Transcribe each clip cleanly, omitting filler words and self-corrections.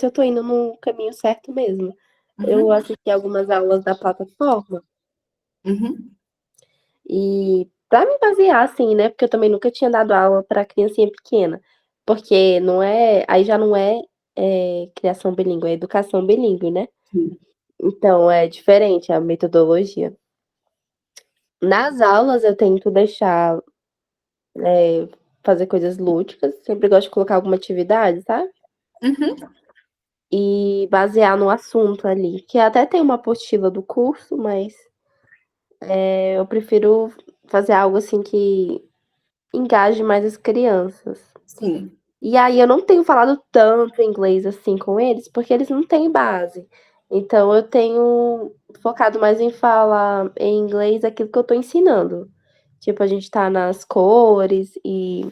se eu tô indo no caminho certo mesmo. Eu Uhum. assisti algumas aulas da plataforma Uhum. e para me basear, assim, né? Porque eu também nunca tinha dado aula para criancinha pequena. Porque não é. Aí já não é, criação bilíngue, é educação bilíngue, né? Sim. Então é diferente a metodologia. Nas aulas eu tento deixar, fazer coisas lúdicas, sempre gosto de colocar alguma atividade, sabe? Uhum. E basear no assunto ali, que até tem uma apostila do curso, mas eu prefiro fazer algo assim que engaje mais as crianças. Sim. E aí eu não tenho falado tanto inglês assim com eles, porque eles não têm base. Então eu tenho focado mais em falar em inglês aquilo que eu tô ensinando. Tipo, a gente tá nas cores e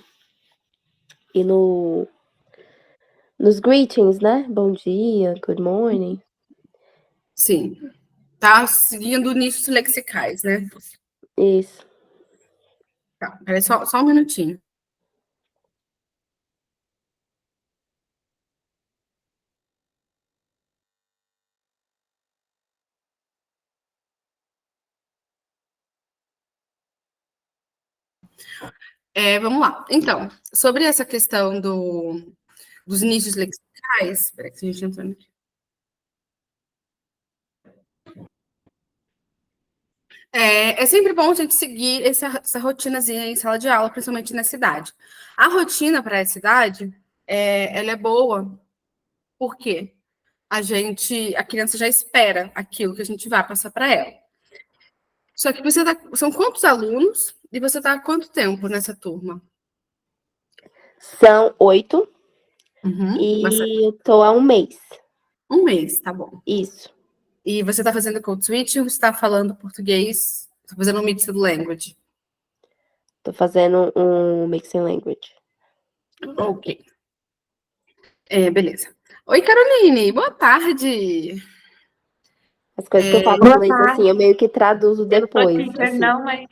nos greetings, né? Bom dia, good morning. Sim. Tá seguindo nichos lexicais, né? Isso. Tá, peraí, só um minutinho. Vamos lá. Então, sobre essa questão dos nichos lexicais, espera que a gente entrou aqui. É sempre bom a gente seguir essa rotinazinha em sala de aula, principalmente nessa idade. A rotina para essa idade, ela é boa, porque a criança já espera aquilo que a gente vai passar para ela. Só que são quantos alunos e você está há quanto tempo nessa turma? São 8 Uhum. e eu tô há um mês. Um mês, tá bom. Isso. E você está fazendo code switch ou está falando português? Está fazendo um mixed language? Tô fazendo um mixing language. Ok. Beleza. Oi, Caroline, boa tarde. As coisas que eu falo em Boa inglês, assim, tarde. eu meio que traduzo Eu não sou depois, teacher, assim. não, mas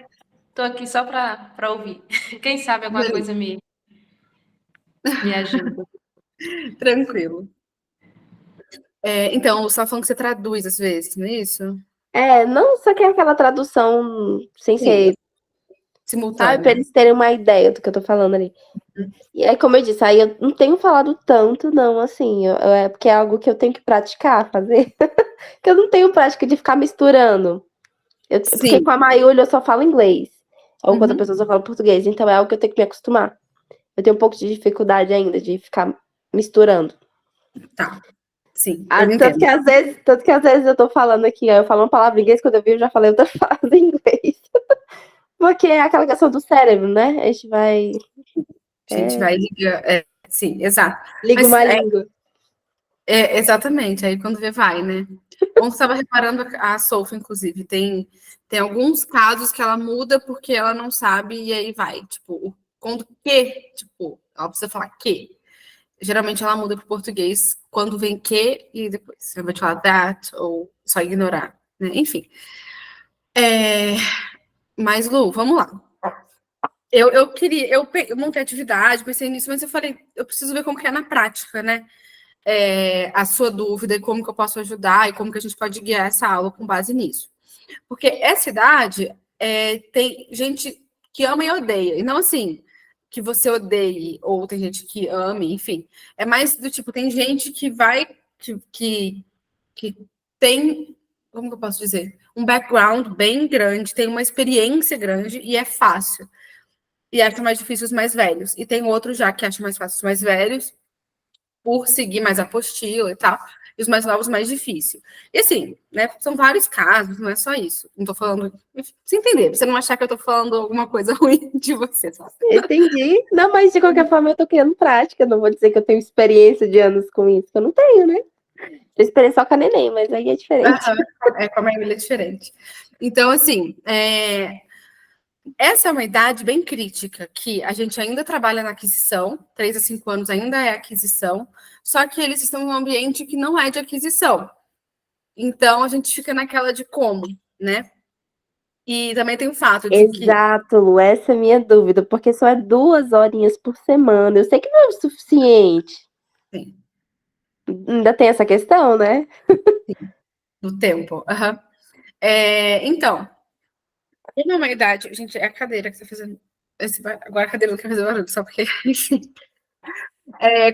estou aqui só para ouvir. Quem sabe alguma Beleza, coisa me ajuda. tranquilo. Então, você estava falando que você traduz às vezes, não é isso? Não, só que é aquela tradução sem Sim, ser, sabe, pra simultânea. eles terem uma ideia do que eu tô falando ali. E aí, como eu disse, aí eu não tenho falado tanto, não, assim, é porque é algo que eu tenho que praticar, fazer. Que eu não tenho prática de ficar misturando. Porque Sim. com a Maiúlia eu só falo inglês. Ou com outra Uhum. pessoa eu só falo português. Então é algo que eu tenho que me acostumar. Eu tenho um pouco de dificuldade ainda de ficar misturando. Tá. Sim, Ah, eu entendo. tanto que às vezes eu tô falando aqui, aí eu falo uma palavra em inglês, quando eu vi, eu já falei outra frase em inglês. Porque é aquela questão do cérebro, né? A gente vai. A gente vai ligar. Sim, exato. Liga Mas uma língua. exatamente, aí quando vê, vai, né? Ontem estava reparando a Sophie, inclusive, tem alguns casos que ela muda porque ela não sabe e aí vai. Tipo, quando que, tipo, ela precisa falar que. Geralmente ela muda para o português quando vem que e depois. Ela vai te falar that ou só ignorar, né? Enfim. Mas, Lu, vamos lá. Eu montei atividade, pensei nisso, mas eu falei, eu preciso ver como que é na prática, né? A sua dúvida e como que eu posso ajudar e como que a gente pode guiar essa aula com base nisso. Porque essa idade tem gente que ama e odeia. E não assim, que você odeie, ou tem gente que ame, enfim. É mais do tipo, tem gente que vai, que tem, como que eu posso dizer? Um background bem grande, tem uma experiência grande e é fácil. E acha mais difícil os mais velhos. E tem outros já que acham mais fácil os mais velhos, por seguir mais a apostila e tal, e os mais novos mais difícil. E assim, né, são vários casos, não é só isso. Não tô falando. Você entender, pra você não achar que eu tô falando alguma coisa ruim de você, sabe? Entendi. Não, mas de qualquer forma eu tô criando prática. Não vou dizer que eu tenho experiência de anos com isso, que eu não tenho, né? Eu esperei só com a neném, mas aí é diferente. Com a Marília é diferente. Então, assim, essa é uma idade bem crítica, que a gente ainda trabalha na aquisição, 3 a 5 anos ainda é aquisição, só que eles estão em um ambiente que não é de aquisição. Então, a gente fica naquela de como, né? E também tem o fato de que. Exato, Lu, essa é a minha dúvida, porque só é 2 horinhas por semana. Eu sei que não é o suficiente. Sim. Ainda tem essa questão, né? Do tempo. Aham. Então, tem uma idade. Gente, é a cadeira que tá fazendo. Agora a cadeira não quer fazer barulho, só porque, enfim.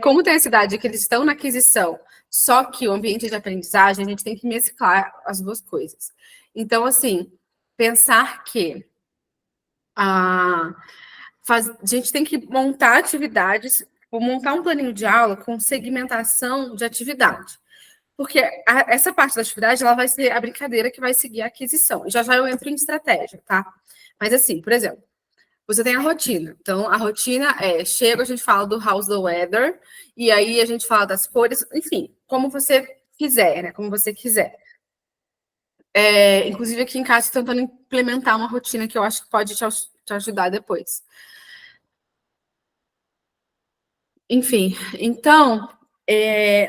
Como tem essa idade que eles estão na aquisição, só que o ambiente de aprendizagem, a gente tem que mesclar as duas coisas. Então, assim, pensar que a gente tem que montar atividades, ou montar um planinho de aula com segmentação de atividade. Porque essa parte da atividade, ela vai ser a brincadeira que vai seguir a aquisição. Já já eu entro em estratégia, tá? Mas assim, por exemplo, você tem a rotina. Então, a rotina chega, a gente fala do How's the Weather, e aí a gente fala das cores, enfim, como você quiser, né? Como você quiser. Inclusive, aqui em casa, estou tentando implementar uma rotina que eu acho que pode te ajudar depois. Enfim, então,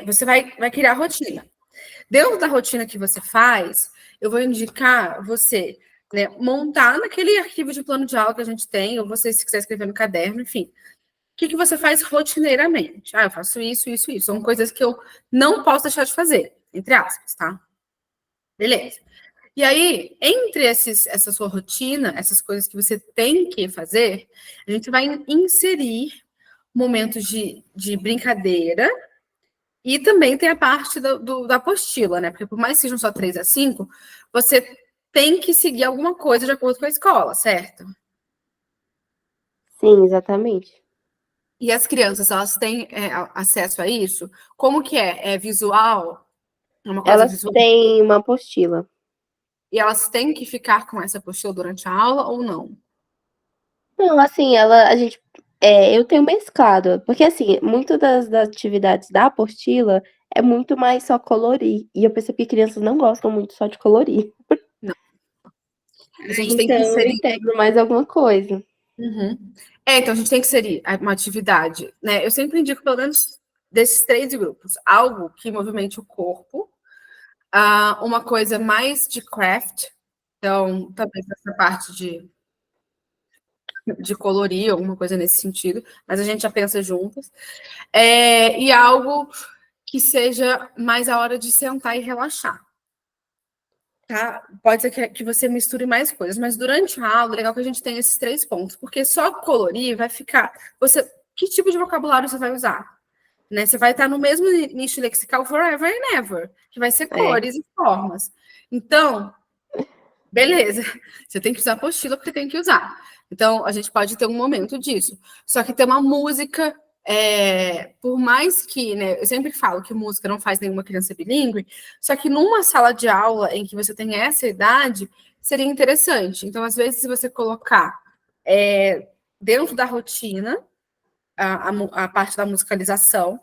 você vai criar a rotina. Dentro da rotina que você faz, eu vou indicar você, né, montar naquele arquivo de plano de aula que a gente tem, ou você, se quiser escrever no caderno, enfim. O que você faz rotineiramente? Eu faço isso, isso, isso. São coisas que eu não posso deixar de fazer, entre aspas, tá? Beleza. E aí, entre essa sua rotina, essas coisas que você tem que fazer, a gente vai inserir momentos de brincadeira e também tem a parte da apostila, né? Porque por mais que sejam só 3 a 5, você tem que seguir alguma coisa de acordo com a escola, certo? Sim, exatamente. E as crianças, elas têm acesso a isso? Como que é? É visual? É uma coisa Elas visual? têm uma apostila. E elas têm que ficar com essa apostila durante a aula ou não? Não, assim, eu tenho mesclado, porque assim, muito das atividades da apostila é muito mais só colorir, e eu percebi que crianças não gostam muito só de colorir. Não. A gente tem que Então eu inserir. integro mais alguma coisa. Uhum. Então a gente tem que inserir uma atividade, né? Eu sempre indico pelo menos desses 3 grupos, algo que movimente o corpo, uma coisa mais de craft, então talvez essa parte de colorir, alguma coisa nesse sentido, mas a gente já pensa juntas, e algo que seja mais a hora de sentar e relaxar. Tá? Pode ser que você misture mais coisas, mas durante a aula é legal que a gente tenha esses 3 pontos, porque só colorir vai ficar. Que tipo de vocabulário você vai usar? Né? Você vai estar no mesmo nicho lexical forever and ever, que vai ser cores e formas. Então, beleza, você tem que usar apostila porque tem que usar. Então, a gente pode ter um momento disso. Só que ter uma música, por mais que, né, eu sempre falo que música não faz nenhuma criança bilíngue, só que numa sala de aula em que você tem essa idade, seria interessante. Então, às vezes, se você colocar dentro da rotina a parte da musicalização,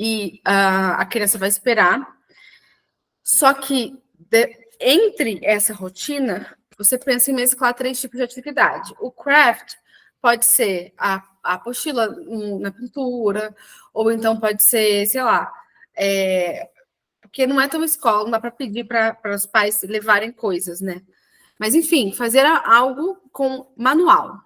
e a criança vai esperar, só que entre essa rotina, você pensa em mesclar 3 tipos de atividade. O craft pode ser a apostila na pintura, ou então pode ser, sei lá, porque não é tão escola, não dá para pedir para os pais levarem coisas, né? Mas, enfim, fazer algo com manual.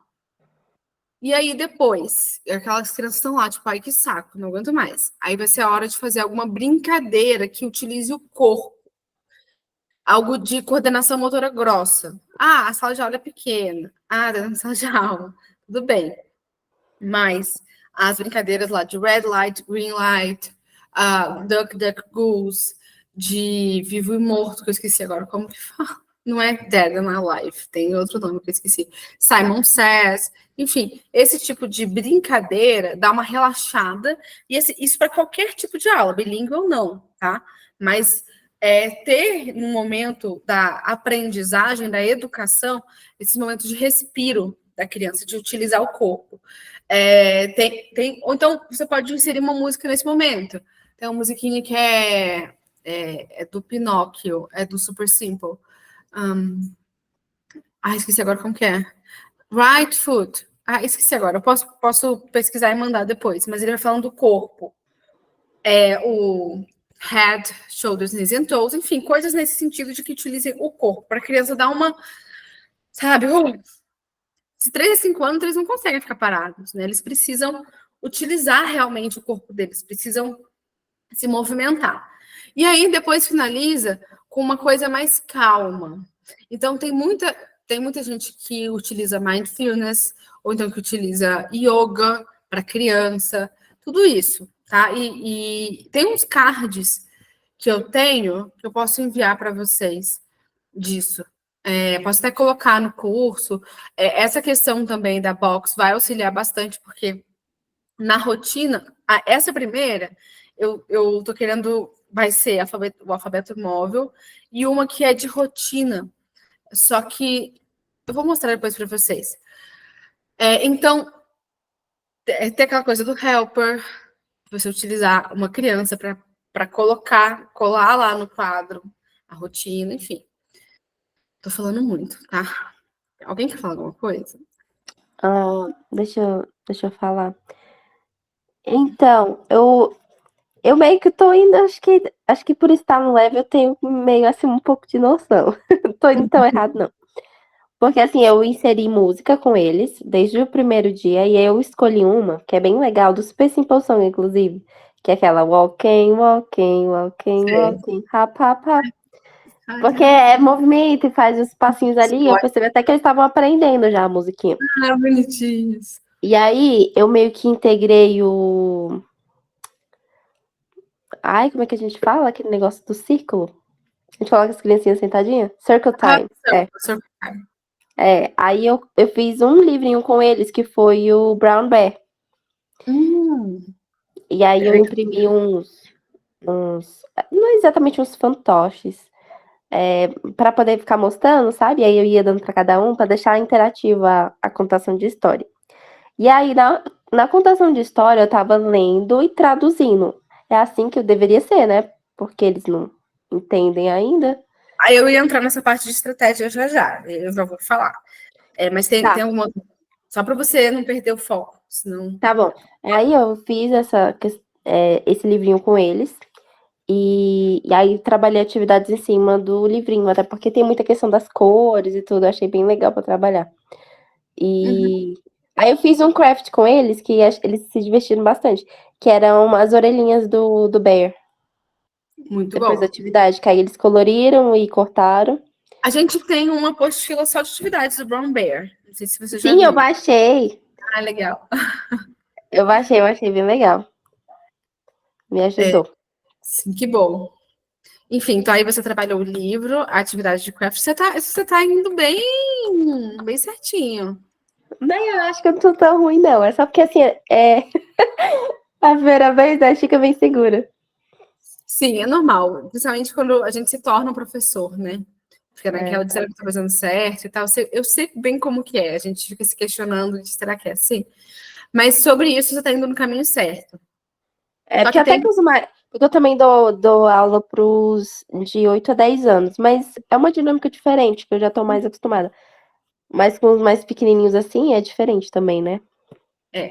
E aí, depois, aquelas crianças estão lá, tipo, ai, que saco, não aguento mais. Aí vai ser a hora de fazer alguma brincadeira que utilize o corpo. Algo de coordenação motora grossa. A sala de aula é pequena. Dentro da sala de aula. Tudo bem. Mas as brincadeiras lá de red light, green light, duck, duck, goose, de vivo e morto, que eu esqueci agora como que fala. Não é Dead or Alive, tem outro nome que eu esqueci. Simon Says. Enfim, esse tipo de brincadeira dá uma relaxada. E isso para qualquer tipo de aula, bilíngue ou não, tá? Mas ter no momento da aprendizagem, da educação, esses momentos de respiro da criança, de utilizar o corpo. Ou então você pode inserir uma música nesse momento. Tem uma musiquinha que é do Pinóquio, é do Super Simple. Esqueci agora como que é. Right foot. Esqueci agora. Eu posso pesquisar e mandar depois, mas ele vai falando do corpo. O head, shoulders, knees and toes, enfim, coisas nesse sentido de que utilizem o corpo, para a criança dar uma, sabe, se 3 a 5 anos, eles não conseguem ficar parados, né? Eles precisam utilizar realmente o corpo deles, precisam se movimentar. E aí, depois finaliza com uma coisa mais calma. Então, tem muita gente que utiliza mindfulness, ou então que utiliza yoga para criança, tudo isso, tá? E tem uns cards que eu tenho, que eu posso enviar para vocês disso. Posso até colocar no curso. Essa questão também da box vai auxiliar bastante, porque na rotina, essa primeira, eu tô querendo, vai ser o alfabeto móvel, e uma que é de rotina. Só que eu vou mostrar depois para vocês. Então, tem aquela coisa do helper, você utilizar uma criança para colar lá no quadro a rotina, enfim. Tô falando muito, tá? Alguém quer falar alguma coisa? Deixa eu falar. Então, eu meio que tô indo, acho que por estar no level eu tenho meio assim um pouco de noção. Tô indo tão errado, não. Porque assim, eu inseri música com eles desde o primeiro dia e eu escolhi uma que é bem legal, do Super Simple Song, inclusive, que é aquela walking, walking, walking, walking, rap, rap, rap. Porque é movimento e faz os passinhos ali, e eu percebi até que eles estavam aprendendo já a musiquinha. Ah, bonitinhos. E aí, eu meio que integrei o... Ai, como é que a gente fala? Aquele negócio do círculo. A gente coloca as criancinhas sentadinhas? Circle time. Aí eu fiz um livrinho com eles, que foi o Brown Bear. E aí eu imprimi uns... Não é exatamente uns fantoches. Para poder ficar mostrando, sabe? Aí eu ia dando para cada um, para deixar interativa a contação de história. E aí, na contação de história, eu tava lendo e traduzindo. É assim que eu deveria ser, né? Porque eles não entendem ainda. Aí eu ia entrar nessa parte de estratégia já. Eu já vou falar. Mas tem alguma... Só para você não perder o foco, senão... Tá bom. Aí eu fiz esse livrinho com eles. E aí trabalhei atividades em cima do livrinho, até porque tem muita questão das cores e tudo, eu achei bem legal para trabalhar. E aí eu fiz um craft com eles, que eles se divertiram bastante, que eram as orelhinhas do Bear. Muito Depois bom. da atividade, que aí eles coloriram e cortaram. A gente tem uma apostila só de atividades do Brown Bear. Não sei se você já Sim, viu. eu baixei. Ah, legal. Eu achei bem legal. Me ajudou. Sim, que bom. Enfim, então aí você trabalhou o livro, a atividade de craft. Você tá indo bem certinho. Nem eu acho que eu não tô tão ruim, não. É só porque, assim, a primeira vez, né, fica bem segura. Sim, é normal. Principalmente quando a gente se torna um professor, né? Fica naquela de será que eu tô fazendo certo e tal. Eu sei bem como que é. A gente fica se questionando de será que é assim? Mas sobre isso, você tá indo no caminho certo. Porque até que porque eu também dou aula pros de 8 a 10 anos, mas é uma dinâmica diferente, que eu já tô mais acostumada. Mas com os mais pequenininhos assim, é diferente também, né?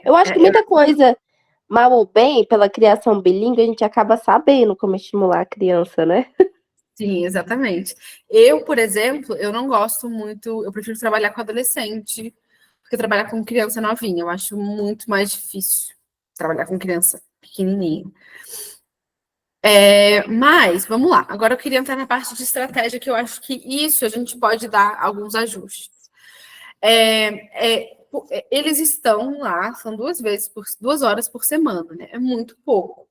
Eu acho que muita coisa, mal ou bem, pela criação bilíngue, a gente acaba sabendo como estimular a criança, né? Sim, exatamente. Eu, por exemplo, eu não gosto muito, eu prefiro trabalhar com adolescente, porque trabalhar com criança novinha, eu acho muito mais difícil trabalhar com criança pequenininha. Mas, vamos lá. Agora eu queria entrar na parte de estratégia, que eu acho que isso a gente pode dar alguns ajustes. Eles estão lá, são 2 horas por semana, né? É muito pouco.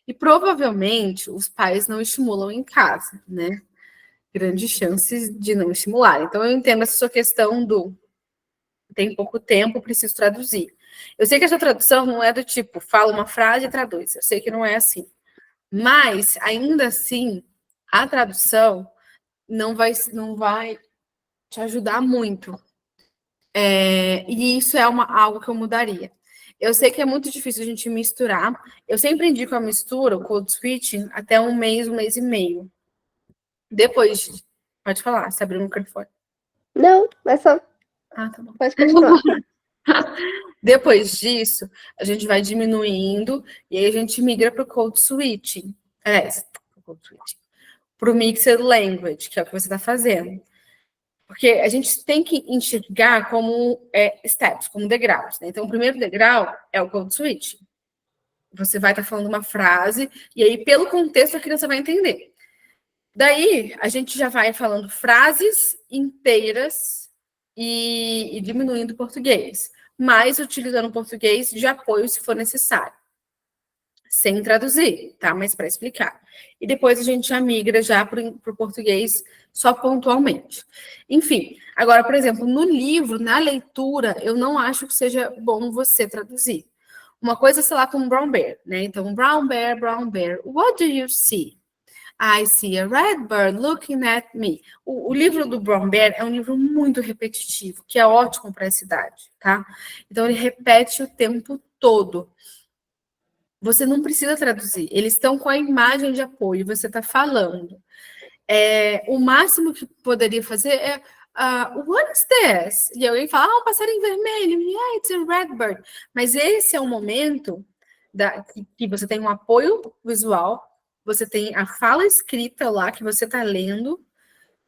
E provavelmente os pais não estimulam em casa, né? Grandes chances de não estimular. Então eu entendo essa sua questão do tem pouco tempo, preciso traduzir. Eu sei que essa tradução não é do tipo, fala uma frase e traduz. Eu sei que não é assim. Mas, ainda assim, a tradução não vai te ajudar muito. E isso é algo que eu mudaria. Eu sei que é muito difícil a gente misturar. Eu sempre indico a mistura, o code switching, até um mês e meio. Depois, pode falar, você abriu o microfone. Não, é só... Ah, tá bom. Pode continuar. Depois disso, a gente vai diminuindo e aí a gente migra para o code switching. Para o mixed language, que é o que você está fazendo. Porque a gente tem que enxergar como steps, como degraus. Né? Então, o primeiro degrau é o code switching. Você vai estar falando uma frase, e aí, pelo contexto, a criança vai entender. Daí, a gente já vai falando frases inteiras e diminuindo o português, mas utilizando o português de apoio se for necessário. Sem traduzir, tá? Mas para explicar. E depois a gente já migra já para o português só pontualmente. Enfim, agora, por exemplo, no livro, na leitura, eu não acho que seja bom você traduzir. Uma coisa, sei lá, com Brown Bear, né? Então, Brown Bear, what do you see? I see a red bird looking at me. O livro do Brown Bear é um livro muito repetitivo, que é ótimo para essa idade, tá? Então, ele repete o tempo todo. Você não precisa traduzir. Eles estão com a imagem de apoio, você está falando. O máximo que poderia fazer é what is this? E alguém fala, um passarinho vermelho. Yeah, it's a red bird. Mas esse é o momento que você tem um apoio visual, você tem a fala escrita lá que você está lendo.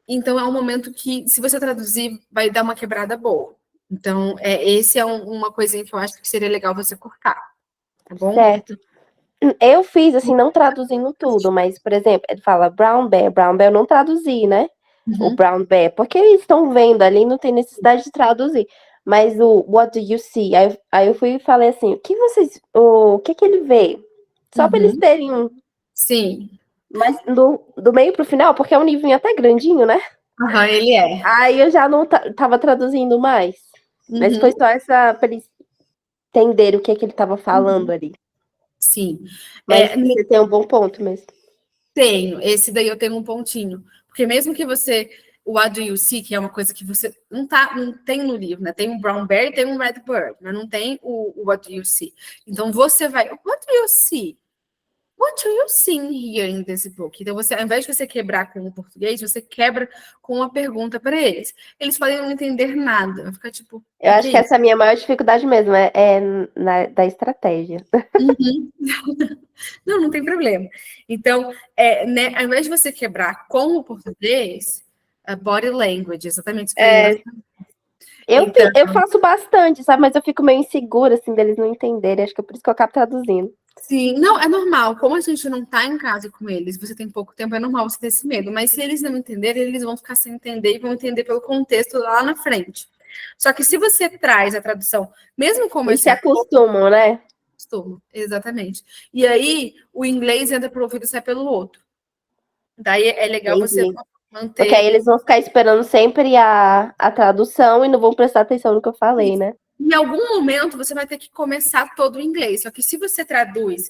Então, é um momento que, se você traduzir, vai dar uma quebrada boa. Então, esse é uma coisinha que eu acho que seria legal você cortar. Tá bom? Certo. Eu fiz, assim, não traduzindo tudo, mas, por exemplo, ele fala Brown Bear eu não traduzi, né? O Brown Bear, porque eles estão vendo ali, não tem necessidade de traduzir. Mas o What do you see? Aí eu fui e falei assim, o que ele vê? Só para eles terem um. Sim. Mas do meio pro final, porque é um livrinho até grandinho, né? Ele é. Aí eu já não tava traduzindo mais. Mas foi só essa para eles entenderem o que ele tava falando ali. Sim. Mas você tem um bom ponto mesmo. Tenho. Esse daí eu tenho um pontinho. Porque mesmo que você... O What do you see, que é uma coisa que você não tem no livro, né? Tem um Brown Bear e tem um Red Bird, mas não tem o What do you see. Então você vai... What do you see? What do you see here in this book? Então, você, ao invés de você quebrar com o português, você quebra com uma pergunta para eles. Eles podem não entender nada. Vai ficar tipo... Eu acho que essa é a minha maior dificuldade mesmo, da estratégia. Não tem problema. Então, né, ao invés de você quebrar com o português, a body language, exatamente. Eu faço bastante, sabe? Mas eu fico meio insegura, assim, deles não entenderem. Acho que é por isso que eu acabo traduzindo. Sim, não, é normal. Como a gente não está em casa com eles, você tem pouco tempo, é normal você ter esse medo. Mas se eles não entenderem, eles vão ficar sem entender e vão entender pelo contexto lá na frente. Só que se você traz a tradução, mesmo como eles se acostumam, né? Exatamente. E aí, o inglês entra pelo ouvido e sai pelo outro. Daí é legal você manter... Porque aí eles vão ficar esperando sempre a tradução e não vão prestar atenção no que eu falei, né? Em algum momento, você vai ter que começar todo o inglês. Só que se você traduz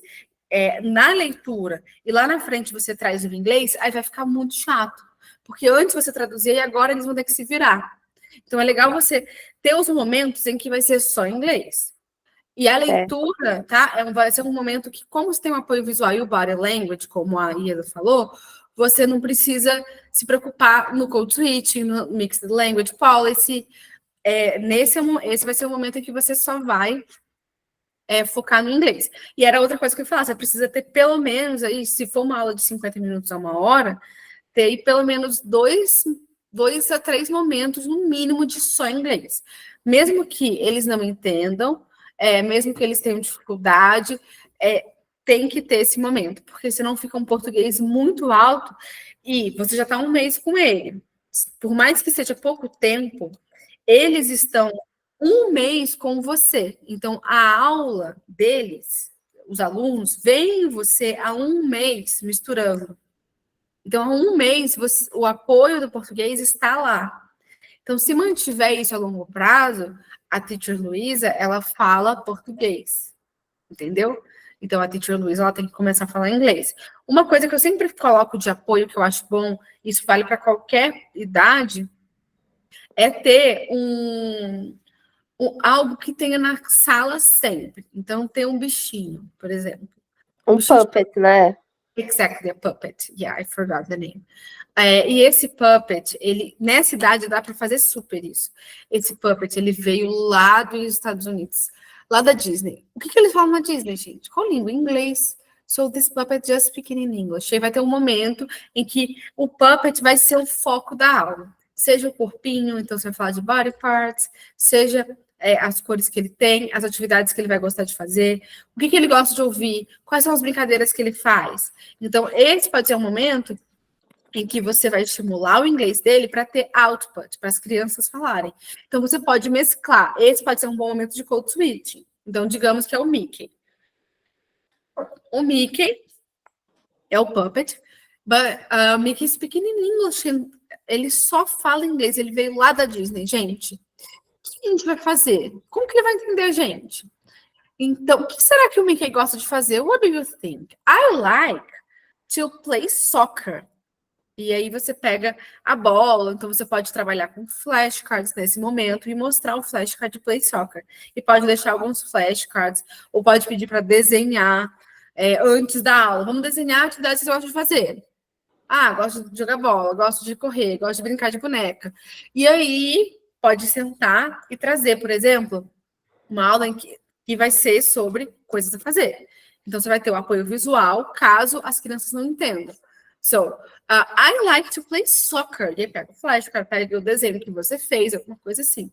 na leitura e lá na frente você traz o inglês, aí vai ficar muito chato. Porque antes você traduzia e agora eles vão ter que se virar. Então, é legal você ter os momentos em que vai ser só inglês. E a leitura, tá? Vai ser um momento que, como você tem um apoio visual e o body language, como a Ieda falou, você não precisa se preocupar no code switching, no mixed language policy. Esse vai ser o momento em que você só vai focar no inglês. E era outra coisa que eu ia falar, você precisa ter pelo menos, aí, se for uma aula de 50 minutos a 1 hora, ter aí pelo menos 2 a 3 momentos, no mínimo, de só inglês. Mesmo que eles não entendam, mesmo que eles tenham dificuldade, tem que ter esse momento, porque senão fica um português muito alto e você já está 1 mês com ele. Por mais que seja pouco tempo, eles estão 1 mês com você. Então, a aula deles, os alunos, veem você há 1 mês misturando. Então, há 1 mês, o apoio do português está lá. Então, se mantiver isso a longo prazo, a Teacher Luísa, ela fala português, entendeu? Então, a Teacher Luísa, ela tem que começar a falar inglês. Uma coisa que eu sempre coloco de apoio, que eu acho bom, isso vale para qualquer idade, é ter algo que tenha na sala sempre. Então, ter um bichinho, por exemplo. Um puppet, né? Exactly, a puppet. Yeah, I forgot the name. E esse puppet, nessa idade dá para fazer super isso. Esse puppet, ele veio lá dos Estados Unidos, lá da Disney. O que eles falam na Disney, gente? Qual língua? Inglês. So this puppet just speaking in English. Aí vai ter um momento em que o puppet vai ser o foco da aula. Seja o corpinho, então você vai falar de body parts, seja as cores que ele tem, as atividades que ele vai gostar de fazer, o que ele gosta de ouvir, quais são as brincadeiras que ele faz. Então, esse pode ser um momento em que você vai estimular o inglês dele para ter output, para as crianças falarem. Então, você pode mesclar. Esse pode ser um bom momento de code switching. Então, digamos que é o Mickey. O Mickey é o puppet, but Mickey speaking in English. Ele só fala inglês. Ele veio lá da Disney, gente. O que a gente vai fazer? Como que ele vai entender a gente? Então, o que será que o Mickey gosta de fazer? What do you think? I like to play soccer. E aí você pega a bola, então você pode trabalhar com flashcards nesse momento e mostrar o flashcard de Play Soccer. E pode deixar alguns flashcards, ou pode pedir para desenhar antes da aula. Vamos desenhar atividades que você gosta de fazer. Ah, gosto de jogar bola, gosto de correr, gosto de brincar de boneca. E aí pode sentar e trazer, por exemplo, uma aula em que vai ser sobre coisas a fazer. Então você vai ter o apoio visual, caso as crianças não entendam. So, I like to play soccer. E aí pega o flash, o cara pega o desenho que você fez, alguma coisa assim.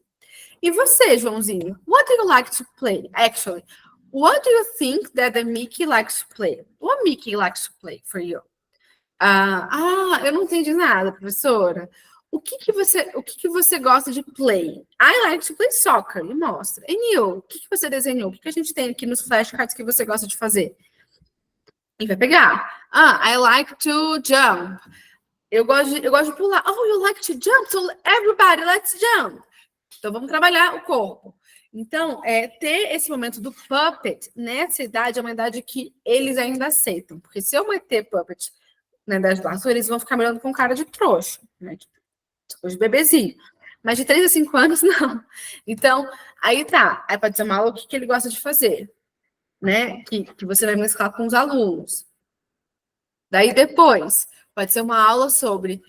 E você, Joãozinho? What do you like to play? Actually, what do you think that the Mickey likes to play? What Mickey likes to play for you? Eu não entendi nada, professora. O que você gosta de play? I like to play soccer. E mostra. E you? O que você desenhou? O que a gente tem aqui nos flashcards que você gosta de fazer? E vai pegar. I like to jump. Eu gosto de pular. Oh, you like to jump? So everybody, let's jump. Então, vamos trabalhar o corpo. Então, ter esse momento do puppet nessa idade é uma idade que eles ainda aceitam. Porque se eu meter puppet na idade do Arthur, eles vão ficar me olhando com cara de trouxa, né? Tipo, de bebezinho. Mas de 3 a 5 anos, não. Então, aí tá. Aí pode ser uma aula o que ele gosta de fazer, né? Que você vai mesclar com os alunos. Daí depois, pode ser uma aula sobre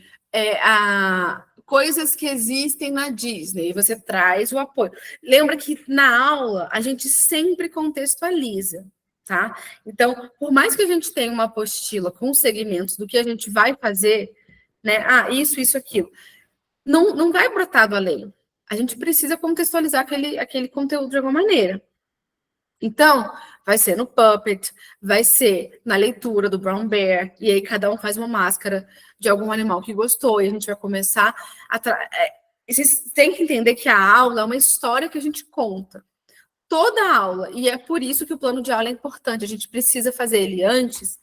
coisas que existem na Disney, e você traz o apoio. Lembra que na aula a gente sempre contextualiza, tá? Então, por mais que a gente tenha uma apostila com segmentos do que a gente vai fazer, né? Isso, aquilo. Não vai brotar do além. A gente precisa contextualizar aquele conteúdo de alguma maneira. Então, vai ser no Puppet, vai ser na leitura do Brown Bear, e aí cada um faz uma máscara de algum animal que gostou, e a gente vai começar vocês têm que entender que a aula é uma história que a gente conta. Toda a aula, e é por isso que o plano de aula é importante, a gente precisa fazer ele antes,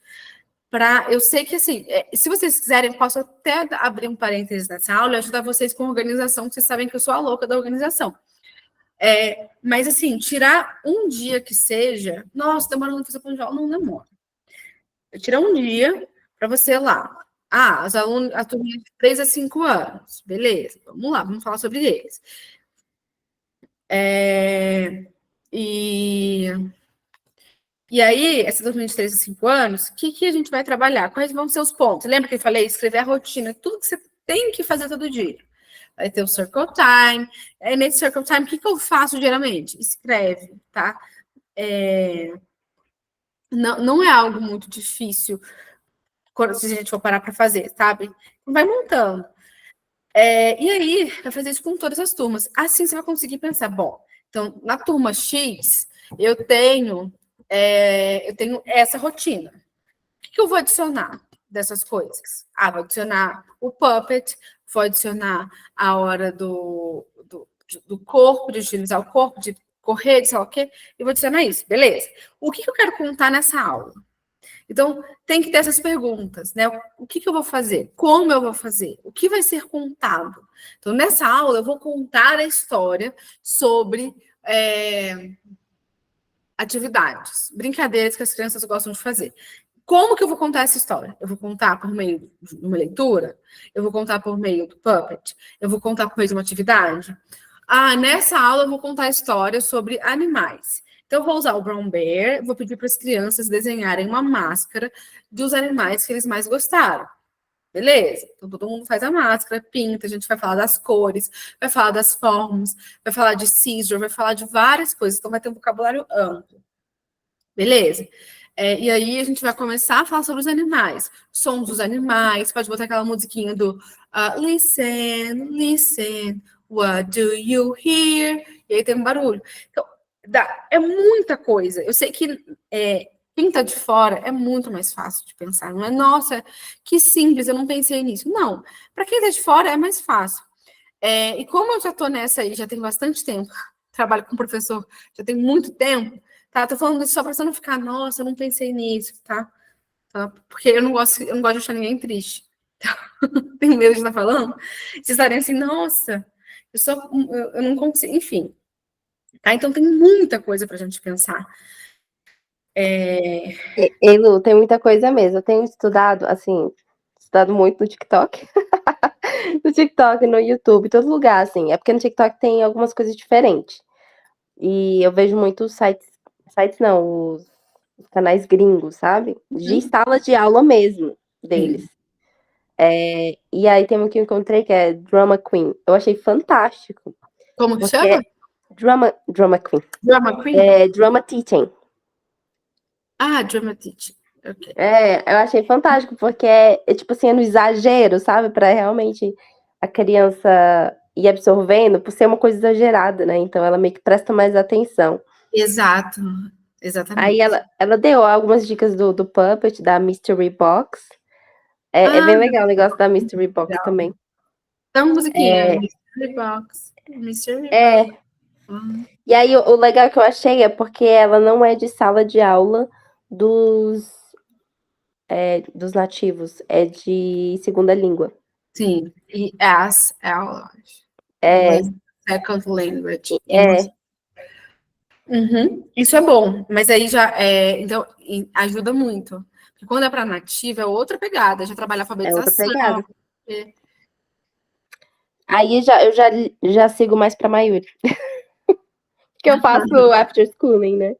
eu sei que, assim, se vocês quiserem, eu posso até abrir um parênteses nessa aula e ajudar vocês com a organização, que vocês sabem que eu sou a louca da organização. Mas, assim, tirar um dia que seja... Nossa, demora muito fazer plano de aula. Não demora. Tirar um dia para você ir lá. Os alunos, a turma de 3 a 5 anos. Beleza, vamos lá, vamos falar sobre eles. E aí, essa turma de 3 a 5 anos, o que a gente vai trabalhar? Quais vão ser os pontos? Lembra que eu falei? Escrever a rotina, tudo que você tem que fazer todo dia. Vai ter o Circle Time. Nesse Circle Time, o que eu faço geralmente? Escreve, tá? Não é algo muito difícil se a gente for parar para fazer, sabe? Vai montando. E aí, vai fazer isso com todas as turmas. Assim você vai conseguir pensar, bom, então, na turma X, eu tenho essa rotina. O que eu vou adicionar dessas coisas? Vou adicionar o puppet, vou adicionar a hora do corpo, de utilizar o corpo, de correr, de sei lá o quê, e vou adicionar isso. Beleza. O que eu quero contar nessa aula? Então, tem que ter essas perguntas, né? O que eu vou fazer? Como eu vou fazer? O que vai ser contado? Então, nessa aula, eu vou contar a história sobre atividades, brincadeiras que as crianças gostam de fazer. Como que eu vou contar essa história? Eu vou contar por meio de uma leitura? Eu vou contar por meio do puppet? Eu vou contar por meio de uma atividade? Nessa aula eu vou contar a história sobre animais. Então, eu vou usar o Brown Bear, vou pedir para as crianças desenharem uma máscara dos animais que eles mais gostaram. Beleza? Então, todo mundo faz a máscara, pinta, a gente vai falar das cores, vai falar das formas, vai falar de scissor, vai falar de várias coisas. Então, vai ter um vocabulário amplo. Beleza? E aí, a gente vai começar a falar sobre os animais. Sons dos animais, pode botar aquela musiquinha do listen, listen, What do you hear? E aí tem um barulho. Então, é muita coisa. Eu sei que quem tá de fora é muito mais fácil de pensar. Não é, nossa, que simples, eu não pensei nisso. Não, para quem tá de fora é mais fácil. E como eu já tô nessa aí, já tem bastante tempo, trabalho com professor, já tem muito tempo, tá? Tô falando isso só pra você não ficar, nossa, eu não pensei nisso, tá? Porque eu não gosto de deixar ninguém triste. Tenho medo de estar falando. Vocês estarem assim, nossa, eu não consigo, enfim. Tá? Então tem muita coisa pra gente pensar. E Lu, tem muita coisa mesmo. Eu tenho estudado, assim, muito no TikTok. No TikTok, no YouTube, todo lugar, assim. É porque no TikTok tem algumas coisas diferentes. E eu vejo muitos sites não, os canais gringos, sabe? De sala de aula mesmo deles. E aí tem um que eu encontrei que é Drama Queen. Eu achei fantástico. Como que chama? Drama Queen. Drama Queen? Drama Teaching. Drama Teaching. Okay. Eu achei fantástico, porque tipo assim, é no exagero, sabe? Pra realmente a criança ir absorvendo, por ser uma coisa exagerada, né? Então ela meio que presta mais atenção. Exato, exatamente. Aí ela deu algumas dicas do Puppet, da Mystery Box. É bem legal o negócio da Mystery Box legal. Também. Dá uma musiquinha, Mystery Box. Mystery Box. E aí o legal que eu achei é porque ela não é de sala de aula dos nativos, é de segunda língua. Sim, e as aula. Second language. Isso é bom, mas aí já então ajuda muito. Porque quando é para nativa é outra pegada, já trabalha alfabetização. É outra pegada. Aí eu já sigo mais para Mayuri. Porque eu faço after schooling, né?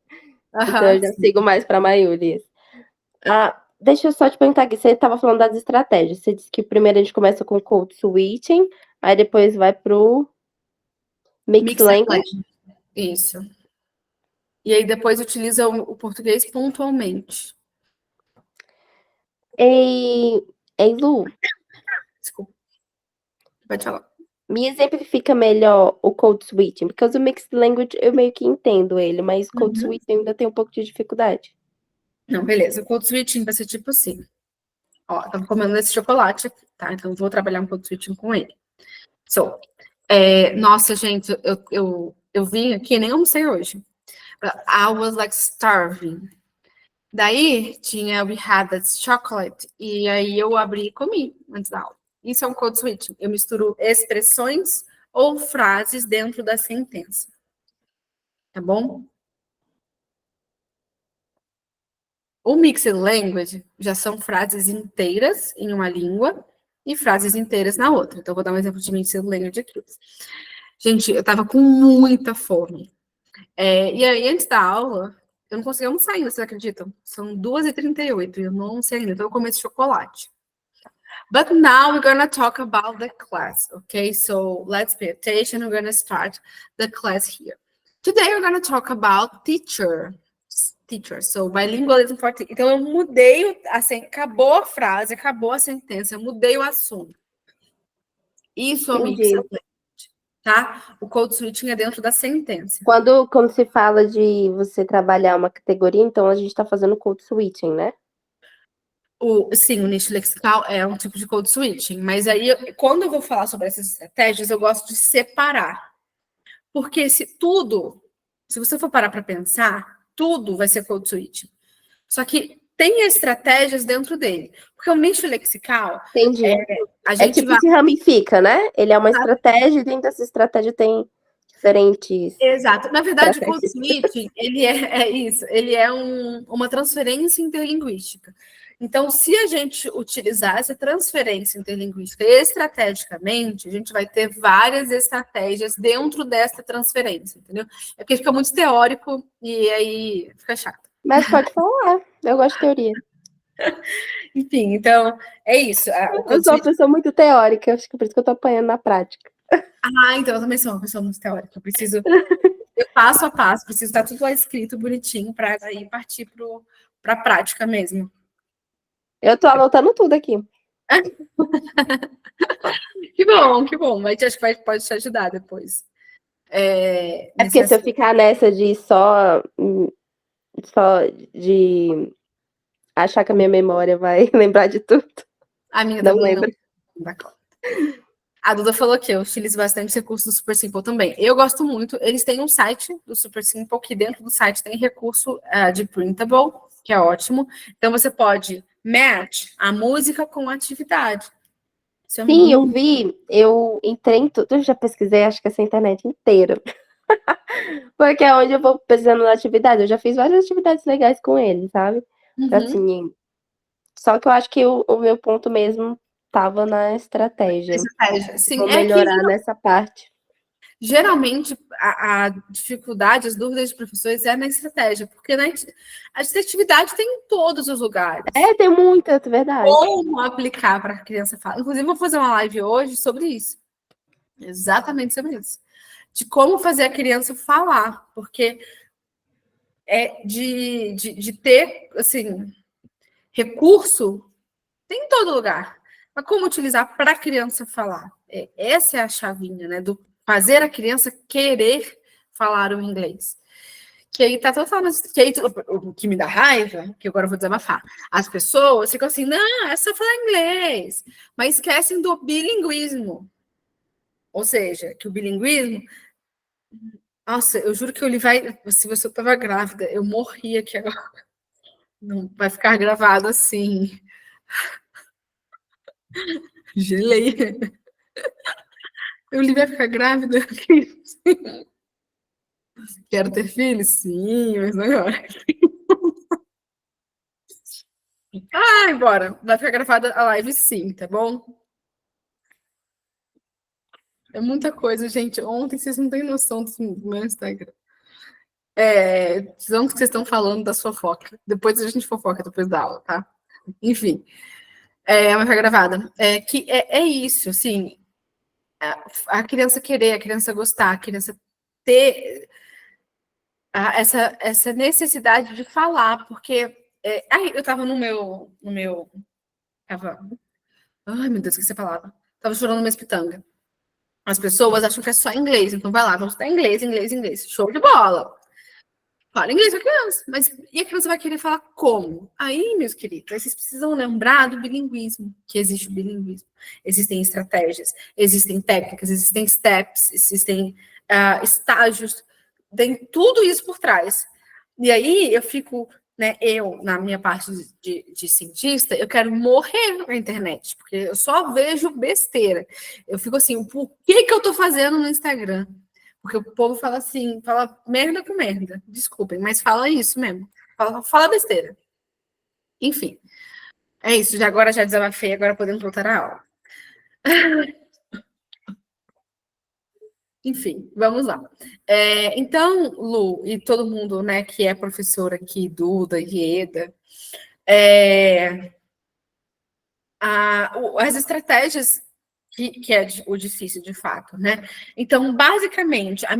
Então eu já sigo mais para Mayuri. Deixa eu só te perguntar aqui, você estava falando das estratégias. Você disse que primeiro a gente começa com code switching, aí depois vai pro mixed language. Isso. E aí depois utiliza o português pontualmente. Ei, Lu. Desculpa. Pode falar. Me exemplifica melhor o code switching, porque o mixed language eu meio que entendo ele, mas code switching ainda tem um pouco de dificuldade. Não, beleza. O code switching vai ser tipo assim. Ó, tava comendo esse chocolate, tá? Então vou trabalhar um code switching com ele. Nossa, gente, eu vim aqui, nem almocei hoje. I was like starving. Daí tinha We Had That Chocolate, e aí eu abri e comi antes da aula. Isso é um code switching. Eu misturo expressões ou frases dentro da sentença. Tá bom? O mixed language já são frases inteiras em uma língua e frases inteiras na outra. Então, eu vou dar um exemplo de mixed language aqui. Gente, eu tava com muita fome. E aí, antes da aula, eu não consegui almoçar ainda, vocês acreditam? São 2h38 e eu não almocei ainda, então eu comi esse chocolate. But now we're gonna talk about the class, okay? So let's pay attention. We're gonna start the class here. Today we're gonna talk about teacher. So bilingualism for teacher. Então eu mudei, assim, acabou a frase, acabou a sentença, eu mudei o assunto. Isso, amigos, tá? O code switching é dentro da sentença. Quando se fala de você trabalhar uma categoria, então a gente está fazendo code switching, né? Sim, o nicho lexical é um tipo de code switching, mas aí, quando eu vou falar sobre essas estratégias, eu gosto de separar. Porque se você for parar para pensar, tudo vai ser code switching. Só que tem estratégias dentro dele. Porque o nicho lexical... Entendi. Se ramifica, né? Ele é uma estratégia e dentro dessa estratégia tem diferentes... Exato. Na verdade, o code switching, ele é uma transferência interlinguística. Então, se a gente utilizar essa transferência interlinguística estrategicamente, a gente vai ter várias estratégias dentro dessa transferência, entendeu? É porque fica muito teórico e aí fica chato. Mas pode falar, eu gosto de teoria. Enfim, então, é isso. Eu sou uma pessoa muito teórica, acho que por isso que eu tô apanhando na prática. Então eu também sou uma pessoa muito teórica. Eu passo a passo, preciso estar tudo lá escrito, bonitinho, para aí partir para a prática mesmo. Eu tô anotando tudo aqui. Que bom, mas acho que pode te ajudar depois. É porque se eu ficar nessa de só de achar que a minha memória vai lembrar de tudo. A minha não também lembra. Não. A Duda falou que eu utilizo bastante recursos do Super Simple também. Eu gosto muito. Eles têm um site do Super Simple, que dentro do site tem recurso de printable, que é ótimo. Então, você pode match a música com a atividade. Isso é Sim, eu muito... vi, eu entrei em tudo, eu já pesquisei, acho que essa internet inteira. Porque é onde eu vou pesquisando na atividade. Eu já fiz várias atividades legais com ele, sabe? Assim, só que eu acho que o meu ponto mesmo tava na estratégia. Sim, Vou é que melhorar nessa parte. geralmente a dificuldade, as dúvidas de professores é na estratégia, porque a atividade tem em todos os lugares. Tem muita, é verdade. Como aplicar para a criança falar. Inclusive, vou fazer uma live hoje sobre isso. Exatamente sobre isso. De como fazer a criança falar, porque é de ter, assim, recurso tem em todo lugar. Mas como utilizar para a criança falar? Essa é a chavinha, né? Do fazer a criança querer falar o inglês. Que aí tá totalmente. Que aí, o que me dá raiva, que agora eu vou desabafar. As pessoas ficam assim, não, é só falar inglês. Mas esquecem do bilinguismo. Ou seja, que o bilinguismo. Nossa, eu juro que eu li vai. Se você estava grávida, eu morri aqui agora. Não vai ficar gravado assim. Gelei. Eu li vai ficar grávida. Quero ter filhos? Sim, mas não agora. Bora. Vai ficar gravada a live sim, tá bom? É muita coisa, gente. Ontem vocês não têm noção do meu Instagram. Tanto que vocês estão falando da fofoca. Depois a gente fofoca depois da aula, tá? Enfim. Vai ficar gravada. É isso, assim. A criança querer, a criança gostar, a criança ter essa necessidade de falar, porque eu estava no meu tava, ai meu Deus, o que você falava? Tava chorando numa espitanga. As pessoas acham que é só inglês, então vai lá, vamos estudar inglês, inglês, inglês. Show de bola. Fala inglês com a criança, mas e a criança vai querer falar como? Aí, meus queridos, vocês precisam lembrar do bilinguismo, que existe o bilinguismo. Existem estratégias, existem técnicas, existem steps, existem estágios, tem tudo isso por trás. E aí eu fico, né, na minha parte de cientista, eu quero morrer na internet, porque eu só vejo besteira. Eu fico assim, por que eu tô fazendo no Instagram? Porque o povo fala assim, fala merda com merda. Desculpem, mas fala isso mesmo. Fala besteira. Enfim. É isso. Agora já desabafei, agora podemos voltar à aula. Enfim, vamos lá. Então, Lu, e todo mundo, né, que é professora aqui, Duda, Ieda, as estratégias que é o difícil de fato, né? Então, basicamente, a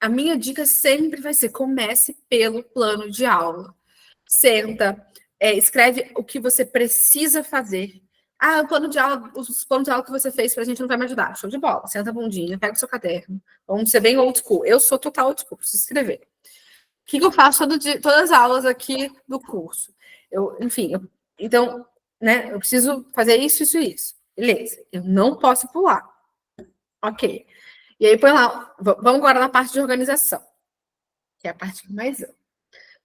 minha dica sempre vai ser: comece pelo plano de aula. Senta, escreve o que você precisa fazer. O plano de aula, os planos de aula que você fez para a gente não vai me ajudar. Show de bola. Senta a bundinha, pega o seu caderno. Vamos ser bem old school. Eu sou total old school, preciso escrever. O que eu faço todas as aulas aqui do curso? Então, né, eu preciso fazer isso, isso e isso. Beleza, eu não posso pular. Ok. E aí, põe lá, vamos agora na parte de organização, que é a parte que mais amo.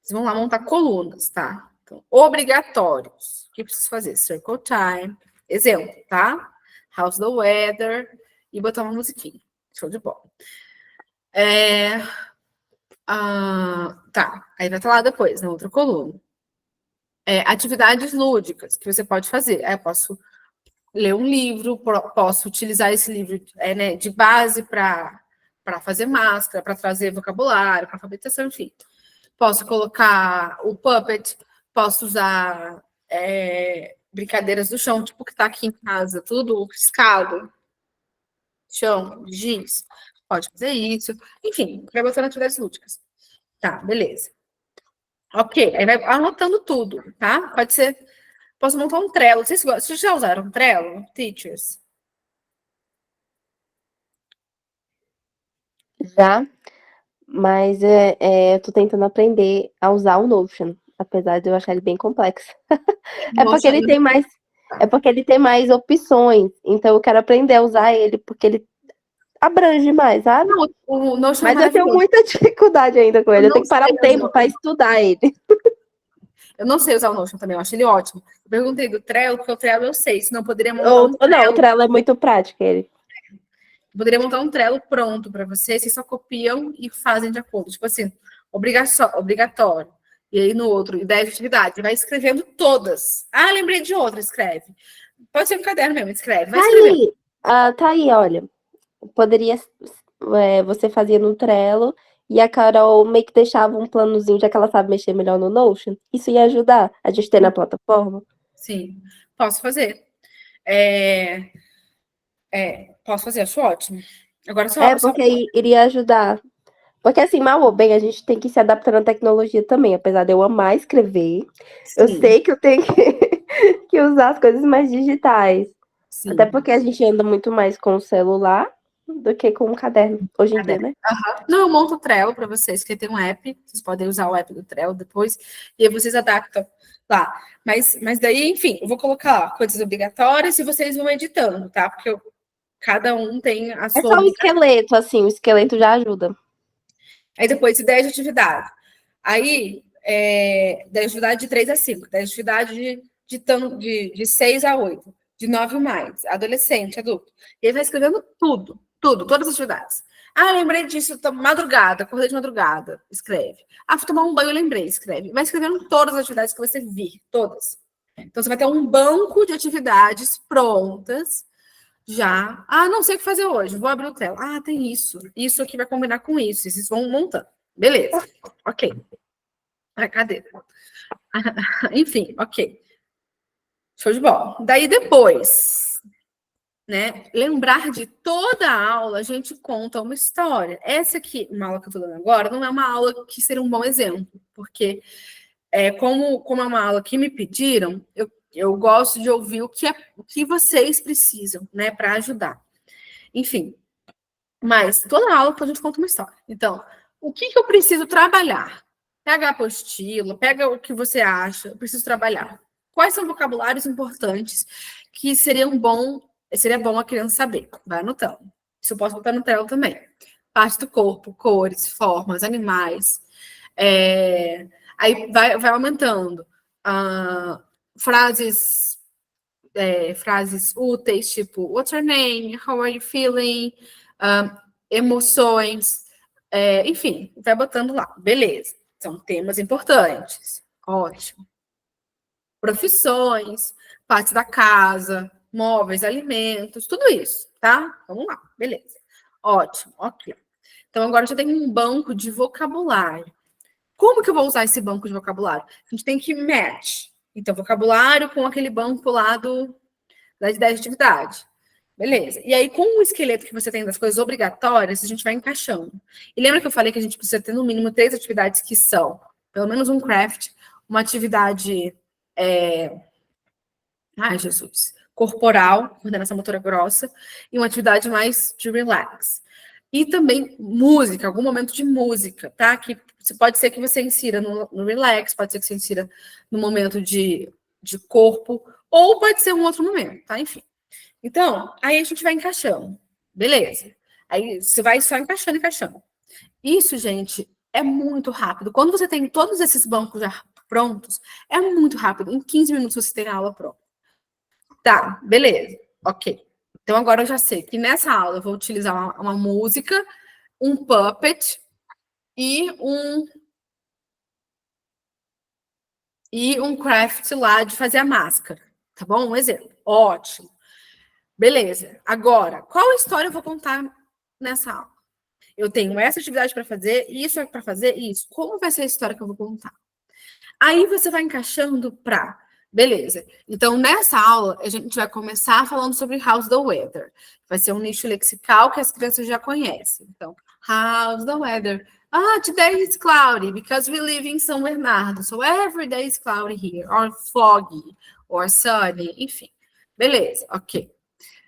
Vocês vão lá montar colunas, tá? Então, obrigatórios. O que eu preciso fazer? Circle time. Exemplo, tá? How's the weather? E botar uma musiquinha. Show de bola. Tá. Aí vai estar lá depois, na outra coluna. Atividades lúdicas que você pode fazer. Aí eu posso ler um livro, posso utilizar esse livro né, de base para fazer máscara, para trazer vocabulário, para alfabetização, enfim. Posso colocar o puppet, posso usar brincadeiras do chão, tipo que está aqui em casa, tudo riscado, chão, giz. Pode fazer isso. Enfim, vai botando atividades lúdicas. Tá, beleza. Ok, aí vai anotando tudo, tá? Pode ser Posso montar um Trello. Vocês já usaram Trello, teachers? Já, mas eu tô tentando aprender a usar o Notion, apesar de eu achar ele bem complexo. É porque ele tem mais, é porque ele tem mais opções, então eu quero aprender a usar ele, porque ele abrange mais, sabe? Não, o Notion Mas é eu tenho maravilhoso. muita dificuldade ainda com ele, eu não tenho que parar sei um tempo usar. para estudar ele. Eu não sei usar o Notion também, eu acho ele ótimo. Eu perguntei do Trello, porque o Trello eu sei, senão eu poderia montar um Não, o Trello. Trello é muito prático, ele. Poderia montar um Trello pronto para vocês, vocês só copiam e fazem de acordo. Tipo assim, obrigatório. E aí no outro, ideia de atividade, vai escrevendo todas. Ah, lembrei de outra, escreve. Pode ser um caderno mesmo, escreve. Vai escrevendo. Tá aí, olha. Poderia, você fazia no Trello e a Carol meio que deixava um planozinho, já que ela sabe mexer melhor no Notion. Isso ia ajudar a gente ter na plataforma? Sim, posso fazer. Posso fazer, acho ótimo. Agora Porque aí iria ajudar. Porque assim, mal ou bem, a gente tem que se adaptar à tecnologia também. Apesar de eu amar escrever, eu sim, sei que eu tenho que usar as coisas mais digitais. Até sim. porque a gente anda muito mais com o celular do que com o caderno, hoje em dia, né? Não, eu monto o Trello para vocês, que tem um app, vocês podem usar o app do Trello depois, e aí vocês adaptam lá. Mas daí, enfim, eu vou colocar lá, coisas obrigatórias e vocês vão editando, tá? Porque cada um tem a É sua só o obrigação. esqueleto, assim, o esqueleto já ajuda. Aí depois, ideia de atividade. Aí, ideia de atividade de 3 a 5, ideia de atividade de 6 a 8, de 9 mais, adolescente, adulto. E aí vai escrevendo tudo, todas as atividades. Ah, lembrei disso, madrugada, acordei de madrugada, escreve. Ah, fui tomar um banho, lembrei, escreve. Vai escrevendo todas as atividades que você vir, todas. Então, você vai ter um banco de atividades prontas já. Ah, não sei o que fazer hoje. Vou abrir o Trello. Ah, tem isso. Isso aqui vai combinar com isso. E vocês vão montando. Beleza. Ok. Ah, cadê? Enfim, ok. Show de bola. Daí depois, né? Lembrar de toda a aula, a gente conta uma história. Essa aqui, uma aula que eu tô dando agora, não é uma aula que seria um bom exemplo, porque como é uma aula que me pediram, eu gosto de ouvir o que vocês precisam, né, para ajudar. Enfim, mas toda aula a gente conta uma história. Então, o que eu preciso trabalhar? Pega a apostila, pega o que você acha, eu preciso trabalhar. Quais são vocabulários importantes que seria bom a criança saber? Vai anotando. Isso eu posso botar no Trello também. Parte do corpo, cores, formas, animais. Aí vai aumentando. Frases úteis, tipo, what's your name? How are you feeling? Emoções, enfim, vai botando lá. Beleza. São temas importantes. Ótimo. Profissões, partes da casa, móveis, alimentos, tudo isso, tá? Vamos lá, beleza. Ótimo, ok. Então, agora já tem um banco de vocabulário. Como que eu vou usar esse banco de vocabulário? A gente tem que match. Então, vocabulário com aquele banco lá das 10 atividades. Beleza. E aí, com o esqueleto que você tem das coisas obrigatórias, a gente vai encaixando. E lembra que eu falei que a gente precisa ter, no mínimo, 3 atividades que são, pelo menos um craft, uma atividade... Ai, Jesus. Corporal, coordenação motora grossa, e uma atividade mais de relax. E também música, algum momento de música, tá? Que pode ser que você insira no relax, pode ser que você insira no momento de corpo, ou pode ser um outro momento, tá? Enfim. Então, aí a gente vai encaixando. Beleza. Aí você vai só encaixando. Isso, gente, é muito rápido. Quando você tem todos esses bancos já prontos, é muito rápido. Em 15 minutos você tem a aula pronta. Tá, beleza. Ok. Então agora eu já sei que nessa aula eu vou utilizar uma música, um puppet e um craft lá de fazer a máscara. Tá bom? Um exemplo. Ótimo. Beleza. Agora, qual história eu vou contar nessa aula? Eu tenho essa atividade para fazer, isso é para fazer, isso. Como vai ser a história que eu vou contar? Aí você vai encaixando para... Beleza. Então, nessa aula, a gente vai começar falando sobre How's the Weather. Vai ser um nicho lexical que as crianças já conhecem. Então, How's the weather? Today is cloudy because we live in São Bernardo. So every day is cloudy here. Or foggy. or sunny, enfim. Beleza, ok.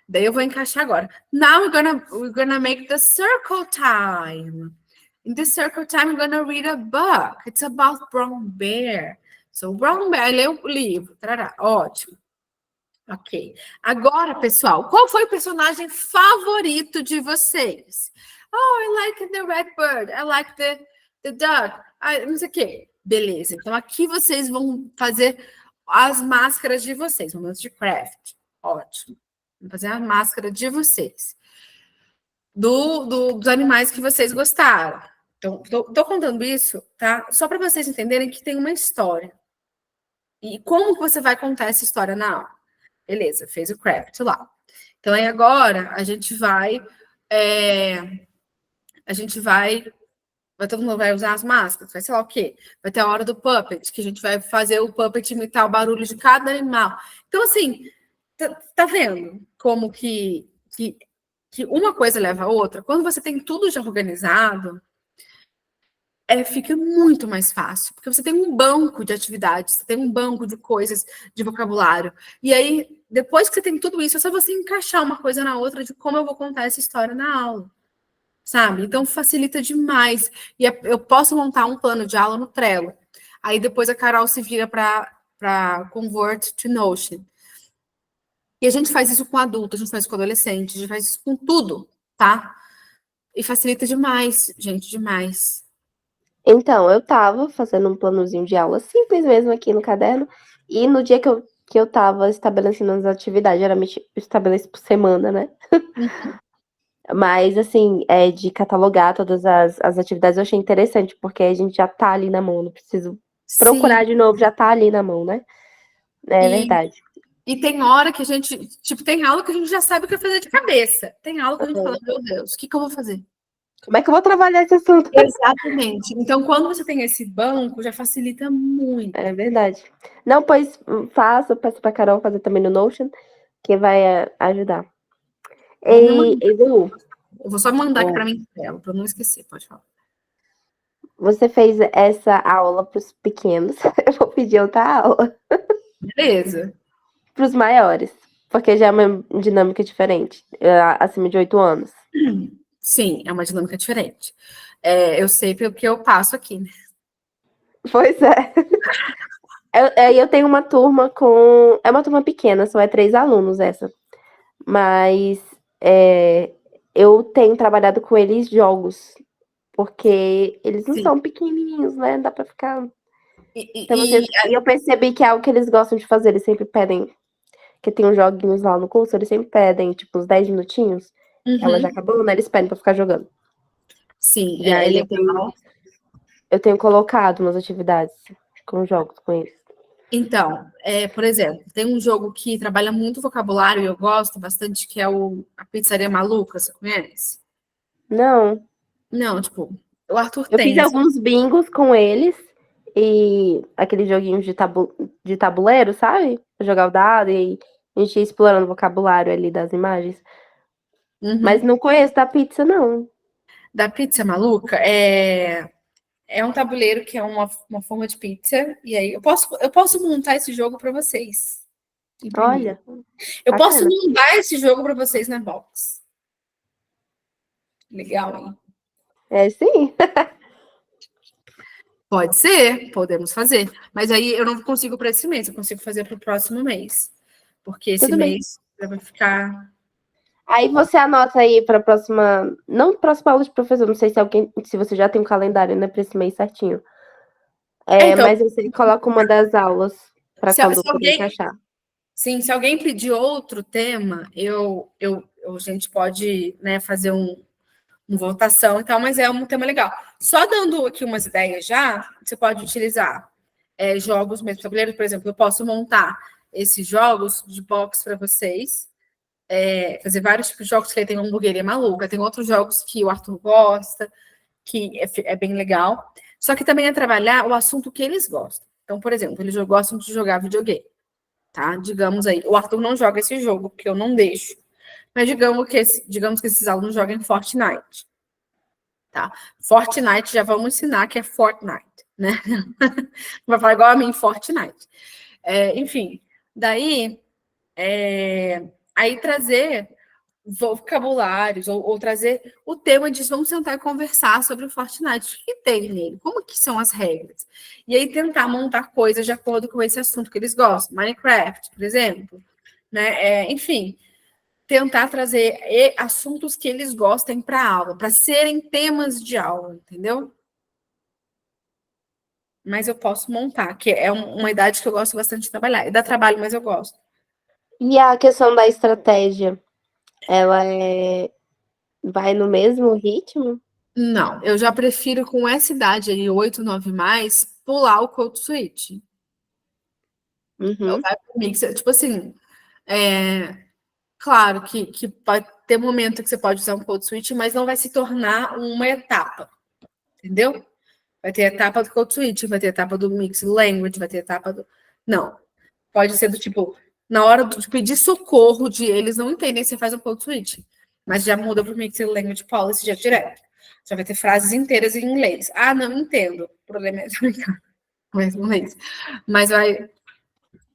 Daí eu vou encaixar agora. Now we're gonna make the circle time. In the circle time, we're gonna read a book. It's about Brown Bear. So, Brown Bear, lê o livro. Tarará. Ótimo. Ok. Agora, pessoal, qual foi o personagem favorito de vocês? Oh, I like the red bird. I like the duck. Não sei o quê. Beleza. Então, aqui vocês vão fazer as máscaras de vocês. Momentos de craft. Ótimo. Vamos fazer a máscara de vocês. Dos animais que vocês gostaram. Então, tô contando isso, tá? Só para vocês entenderem que tem uma história. E como que você vai contar essa história na aula? Beleza, fez o craft lá. Então, aí agora a gente vai todo mundo vai usar as máscaras, vai sei lá o quê. Vai ter a hora do puppet, que a gente vai fazer o puppet imitar o barulho de cada animal. Então, assim, tá vendo como que uma coisa leva a outra? Quando você tem tudo já organizado, fica muito mais fácil, porque você tem um banco de atividades, você tem um banco de coisas, de vocabulário. E aí, depois que você tem tudo isso, é só você encaixar uma coisa na outra de como eu vou contar essa história na aula, sabe? Então, facilita demais. E eu posso montar um plano de aula no Trello. Aí, depois a Carol se vira para Convert to Notion. E a gente faz isso com adulto, a gente faz isso com adolescente, a gente faz isso com tudo, tá? E facilita demais, gente, demais. Então, eu tava fazendo um planozinho de aula simples mesmo aqui no caderno, e no dia que eu tava estabelecendo as atividades, geralmente eu estabeleço por semana, né? Mas, assim, de catalogar todas as atividades eu achei interessante, porque a gente já tá ali na mão, não preciso procurar de novo, já tá ali na mão, né? É verdade. E tem hora que a gente, tipo, tem aula que a gente já sabe o que fazer de cabeça. Tem aula que a gente fala, meu Deus, o que eu vou fazer? Como é que eu vou trabalhar esse assunto? Exatamente. Então, quando você tem esse banco, já facilita muito. É verdade. Não, pois peço pra Carol fazer também no Notion, que vai ajudar. Edu, eu vou só mandar aqui para mim, para eu não esquecer, pode falar. Você fez essa aula para os pequenos, eu vou pedir outra aula. Beleza. Para os maiores, porque já é uma dinâmica diferente, acima de 8 anos. Sim, é uma dinâmica diferente. Eu sei pelo que eu passo aqui, né? Pois é. Eu tenho uma turma é uma turma pequena, só 3 alunos essa. Mas eu tenho trabalhado com eles jogos, porque eles não são pequenininhos, né? Dá pra ficar... Então, e eu percebi que é algo que eles gostam de fazer, eles sempre pedem, que tem uns joguinhos lá no curso, eles sempre pedem, tipo, uns 10 minutinhos, ela já acabou, né? Eles pedem pra ficar jogando. Sim, e aí eu tenho colocado umas atividades com jogos com eles. Então, por exemplo, tem um jogo que trabalha muito vocabulário e eu gosto bastante, que é a Pizzaria Maluca, você conhece? Não. Não, tipo, o Arthur eu tem. Eu fiz alguns bingos com eles e aqueles joguinhos de tabuleiro, sabe? Jogar o dado e a gente ia explorando o vocabulário ali das imagens. Mas não conheço da pizza, não. Da Pizza Maluca, é um tabuleiro que é uma forma de pizza, e aí eu posso montar esse jogo para vocês. Olha. Eu posso montar esse jogo para vocês na box. Legal, hein? Sim. Pode ser, podemos fazer. Mas aí eu não consigo para esse mês, eu consigo fazer para o próximo mês. Porque esse mês vai ficar... Aí você anota aí para a próxima... Não próxima aula de professor, não sei se você já tem um calendário, né, para esse mês certinho. Então, mas você coloca uma das aulas para quando poder encaixar. Sim, se alguém pedir outro tema, a gente pode, né, fazer uma votação e tal, mas é um tema legal. Só dando aqui umas ideias já, você pode utilizar jogos mesmo, tabuleiro, por exemplo, eu posso montar esses jogos de box para vocês, fazer vários tipos de jogos, que aí tem uma hamburgueria maluca, tem outros jogos que o Arthur gosta, que é bem legal. Só que também é trabalhar o assunto que eles gostam. Então, por exemplo, eles gostam de jogar videogame, tá? Digamos aí, o Arthur não joga esse jogo, porque eu não deixo. Mas digamos que esses alunos joguem Fortnite, tá? Fortnite, já vamos ensinar que é Fortnite, né? Vai falar igual a mim, Fortnite. Enfim, Daí, aí trazer vocabulários, ou trazer o tema de vamos tentar conversar sobre o Fortnite. O que tem nele? Como que são as regras? E aí tentar montar coisas de acordo com esse assunto que eles gostam. Minecraft, por exemplo. Né? Enfim, tentar trazer assuntos que eles gostem para a aula, para serem temas de aula, entendeu? Mas eu posso montar, que é uma idade que eu gosto bastante de trabalhar. E dá trabalho, mas eu gosto. E a questão da estratégia, ela vai no mesmo ritmo? Não, eu já prefiro com essa idade aí, 8, 9 mais, pular o code switch. Uhum. Vai pro mix. Tipo assim, claro que pode ter momento que você pode usar um code switch, mas não vai se tornar uma etapa, entendeu? Vai ter etapa do code switch, vai ter etapa do mix language, vai ter etapa do... Não, pode ser do tipo, na hora de pedir socorro de eles não entendem, você faz um code switch, mas já muda para o mix language policy já direto. Já vai ter frases inteiras em inglês. Ah, não entendo. O problema é mas não é isso. Mas vai.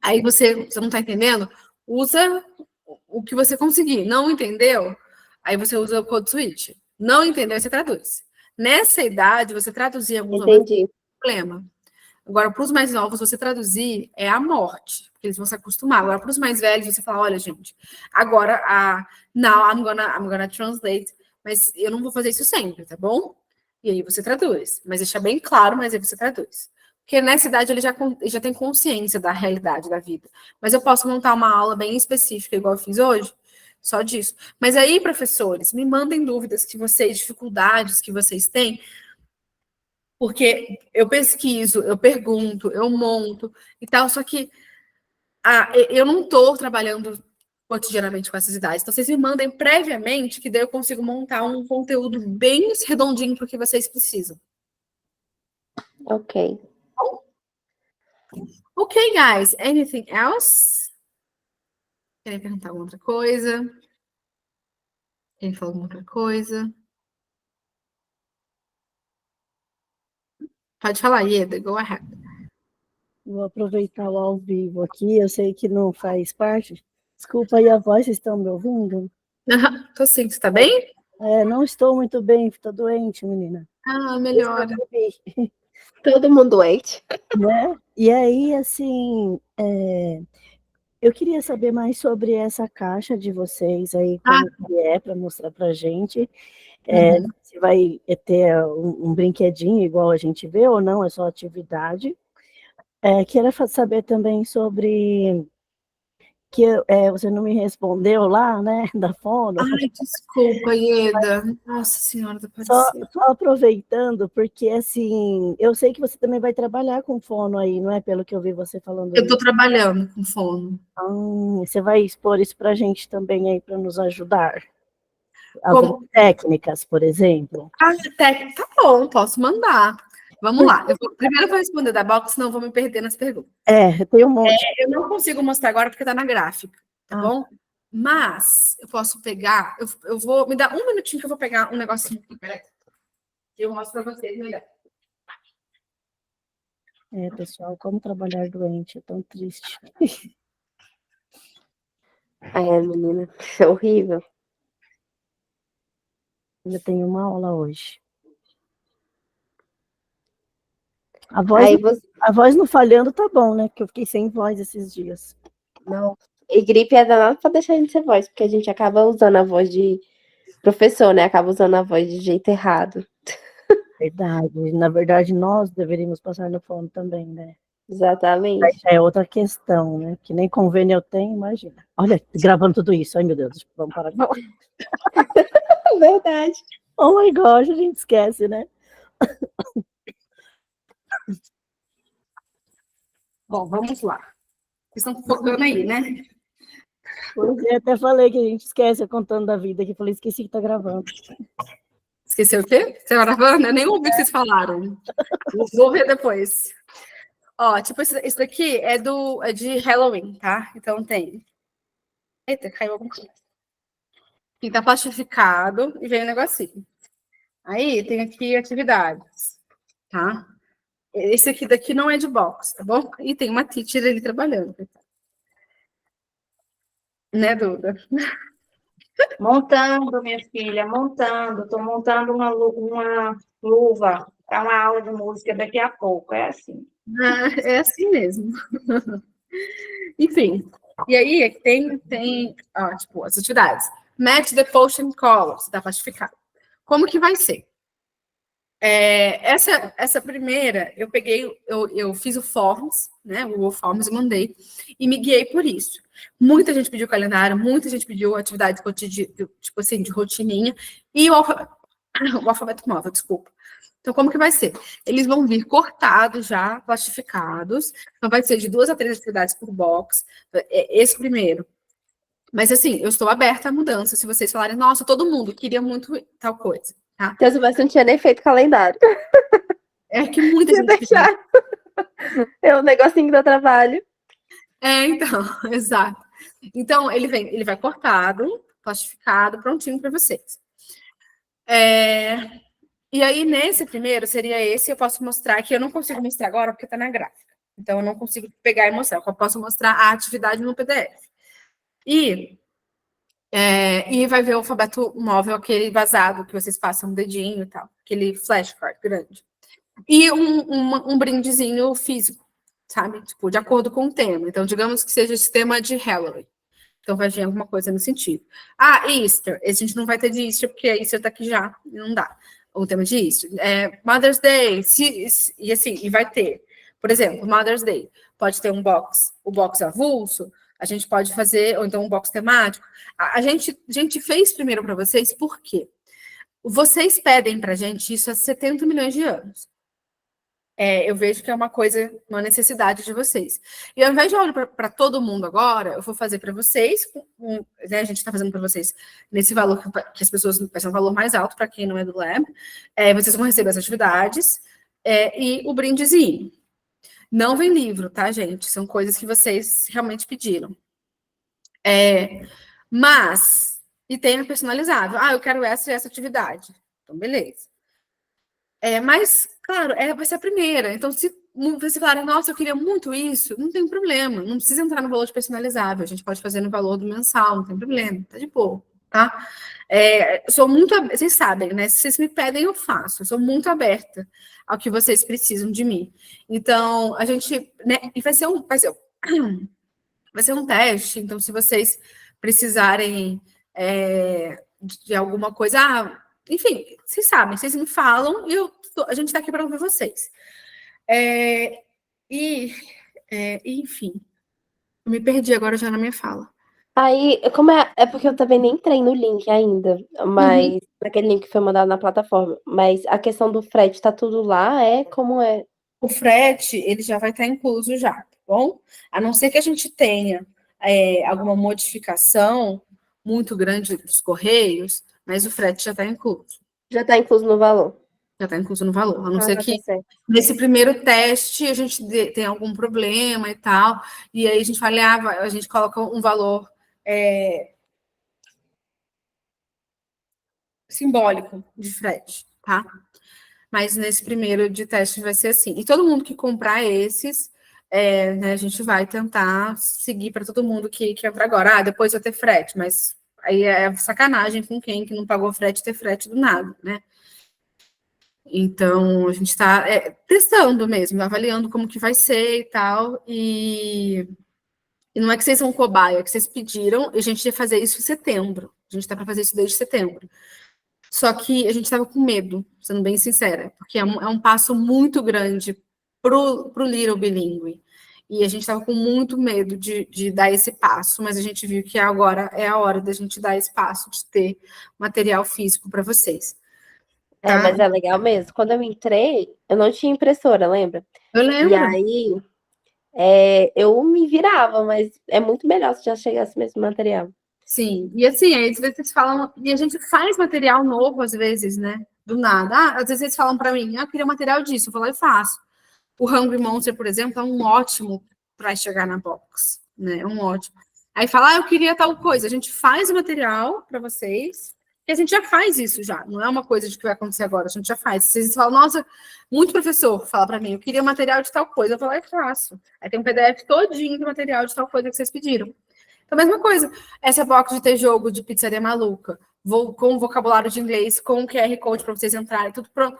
Aí você não está entendendo? Usa o que você conseguir. Não entendeu? Aí você usa o code switch. Não entendeu, você traduz. Nessa idade, você traduzir alguns momentos Entendi. não tem problema. Agora, para os mais novos, você traduzir é a morte, porque eles vão se acostumar. Agora, para os mais velhos, você fala, olha, gente, agora now I'm gonna translate, mas eu não vou fazer isso sempre, tá bom? E aí você traduz, mas deixa bem claro, mas aí você traduz. Porque nessa idade ele já tem consciência da realidade da vida. Mas eu posso montar uma aula bem específica, igual eu fiz hoje, só disso. Mas aí, professores, me mandem dúvidas que vocês, dificuldades que vocês têm, porque eu pesquiso, eu pergunto, eu monto e tal, só que eu não estou trabalhando cotidianamente com essas idades. Então, vocês me mandem previamente, que daí eu consigo montar um conteúdo bem redondinho para o que vocês precisam. Ok. Ok, guys. Anything else? Querem perguntar alguma outra coisa? Querem falar alguma outra coisa? Pode falar, Ieda. Go ahead. Vou aproveitar o ao vivo aqui, eu sei que não faz parte. Desculpa aí a voz, vocês estão me ouvindo? Tô sim, você tá bem? Não estou muito bem, estou doente, menina. Ah, melhor. Todo mundo doente. Né? E aí, assim, eu queria saber mais sobre essa caixa de vocês aí, como que é, para mostrar para gente. Se vai ter um brinquedinho igual a gente vê ou não, é só atividade. Queria saber também sobre que você não me respondeu lá, né, da fono. Ai, desculpa, Ieda. Nossa Senhora do Só Aparecido. aproveitando, porque assim, eu sei que você também vai trabalhar com fono aí, não é? Pelo que eu vi você falando. Eu tô trabalhando com fono. Você vai expor isso para a gente também aí, para nos ajudar. Algumas técnicas, por exemplo. Técnica, tá bom, posso mandar. Vamos lá. Primeiro eu vou responder da box, senão eu vou me perder nas perguntas. Tem um monte. Eu não consigo mostrar agora porque tá na gráfica, tá bom? Mas eu posso pegar, eu vou, me dar um minutinho que eu vou pegar um negocinho aqui, peraí. Eu mostro para vocês melhor. Pessoal, como trabalhar doente, é tão triste. Menina, é horrível. Eu tenho uma aula hoje. A voz não falhando tá bom, né? Porque eu fiquei sem voz esses dias. Não. E gripe é danado pra deixar a gente sem voz, porque a gente acaba usando a voz de professor, né? Acaba usando a voz de jeito errado. Verdade. Na verdade, nós deveríamos passar no fono também, né? Exatamente. Aí já é outra questão, né? Que nem convênio eu tenho, imagina. Olha, gravando tudo isso. Ai, meu Deus, vamos parar. Verdade. Oh my gosh, a gente esquece, né? Bom, vamos lá. Vocês estão focando aí, né? Eu até falei que a gente esquece contando da vida, que falei, esqueci que tá gravando. Esqueceu o quê? Você tá gravando? Eu nem ouvi o que vocês falaram. Vou ver depois. Ó, tipo, esse daqui é de Halloween, tá? Então tem. Eita, caiu alguma coisa. Aqui tá plastificado e vem um negocinho. Aí tem aqui atividades, tá? Esse aqui daqui não é de box, tá bom? E tem uma teacher ali trabalhando. Né, Duda? Montando, minha filha, montando. Estou montando uma luva para uma aula de música daqui a pouco. É assim. É assim mesmo. Enfim. E aí tem ó, tipo, as atividades. Match the potion colors, da plastificada. Como que vai ser? Essa primeira, eu fiz o Forms, né? O Google Forms e mandei, e me guiei por isso. Muita gente pediu calendário, muita gente pediu atividade cotidiana, tipo assim, de rotininha, e o alfabeto móvel, desculpa. Então, como que vai ser? Eles vão vir cortados já, plastificados. Então, vai ser de 2 a 3 atividades por box. Esse primeiro. Mas, assim, eu estou aberta à mudança. Se vocês falarem, nossa, todo mundo queria muito tal coisa. Tá? Então, se você não tinha nem feito calendário. É que muita gente deixar. É um negocinho que dá trabalho. Então, exato. Então, ele vai cortado, plastificado, prontinho para vocês. E aí, nesse primeiro, seria esse, eu posso mostrar, que eu não consigo mostrar agora, porque está na gráfica. Então, eu não consigo pegar e mostrar. Eu posso mostrar a atividade no PDF. E vai ver o alfabeto móvel, aquele vazado, que vocês passam um dedinho e tal. Aquele flashcard grande. E um brindezinho físico, sabe? Tipo, de acordo com o tema. Então, digamos que seja esse tema de Halloween. Então, vai vir alguma coisa no sentido. Easter. Esse a gente não vai ter de Easter, porque a Easter tá aqui já, e não dá. O tema de Easter. Mother's Day, e assim, e vai ter. Por exemplo, Mother's Day. Pode ter o box avulso, a gente pode fazer, ou então um box temático. A gente fez primeiro para vocês, por quê? Vocês pedem pra gente isso há 70 milhões de anos. Eu vejo que é uma necessidade de vocês. E ao invés de olhar para todo mundo agora, eu vou fazer para vocês, né, a gente está fazendo para vocês nesse valor que as pessoas vai ser um valor mais alto para quem não é do Lab. Vocês vão receber as atividades e o brindezinho. Não vem livro, tá, gente? São coisas que vocês realmente pediram. E tem a personalizado. Eu quero essa e essa atividade. Então, beleza. Mas, claro, vai ser a primeira. Então, se você falar, nossa, eu queria muito isso, não tem problema. Não precisa entrar no valor de personalizável. A gente pode fazer no valor do mensal, não tem problema. Tá de boa, tá? Sou muito... Vocês sabem, né? Se vocês me pedem, eu faço. Eu sou muito aberta ao que vocês precisam de mim. Então, a gente... Né, e vai ser um teste. Então, se vocês precisarem de alguma coisa... enfim, vocês sabem, vocês me falam e a gente está aqui para ouvir vocês. Enfim, eu me perdi agora já na minha fala. Aí, é porque eu também nem entrei no link ainda, mas naquele link que foi mandado na plataforma. Mas a questão do frete tá tudo lá, como é? O frete, ele já vai estar incluso já, tá bom? A não ser que a gente tenha alguma modificação muito grande dos correios, mas o frete já está incluso. Já está incluso no valor. Já está incluso no valor. A não ser que nesse primeiro teste a gente tenha algum problema e tal, e aí a gente fala, a gente coloca um valor simbólico de frete, tá? Mas nesse primeiro de teste vai ser assim. E todo mundo que comprar esses, né, a gente vai tentar seguir para todo mundo que entra agora. Depois vai ter frete, mas aí é sacanagem com quem que não pagou frete ter frete do nada, né? Então, a gente está testando mesmo, avaliando como que vai ser e tal, e não é que vocês são cobaia, é que vocês pediram, e a gente ia fazer isso em setembro. A gente está para fazer isso desde setembro. Só que a gente estava com medo, sendo bem sincera, porque é um passo muito grande pro Little Bilingue. E a gente estava com muito medo de dar esse passo, mas a gente viu que agora é a hora da gente dar esse passo, de ter material físico para vocês. Tá? Mas é legal mesmo. Quando eu entrei, eu não tinha impressora, lembra? Eu lembro. E aí, eu me virava, mas é muito melhor se já chegasse mesmo material. Sim, e assim, aí às vezes vocês falam, e a gente faz material novo às vezes, né? Do nada. Às vezes vocês falam para mim, eu queria material disso, eu vou lá e faço. O Hungry Monster, por exemplo, é um ótimo para chegar na box, né? É um ótimo. Aí fala, eu queria tal coisa. A gente faz o material para vocês, e a gente já faz isso já. Não é uma coisa de que vai acontecer agora, a gente já faz. Vocês falam, nossa, muito professor fala para mim, eu queria material de tal coisa, eu vou lá e faço. Aí tem um PDF todinho de material de tal coisa que vocês pediram. A mesma coisa. Essa box de ter jogo de pizzaria maluca, com vocabulário de inglês, com QR Code para vocês entrarem, tudo pronto.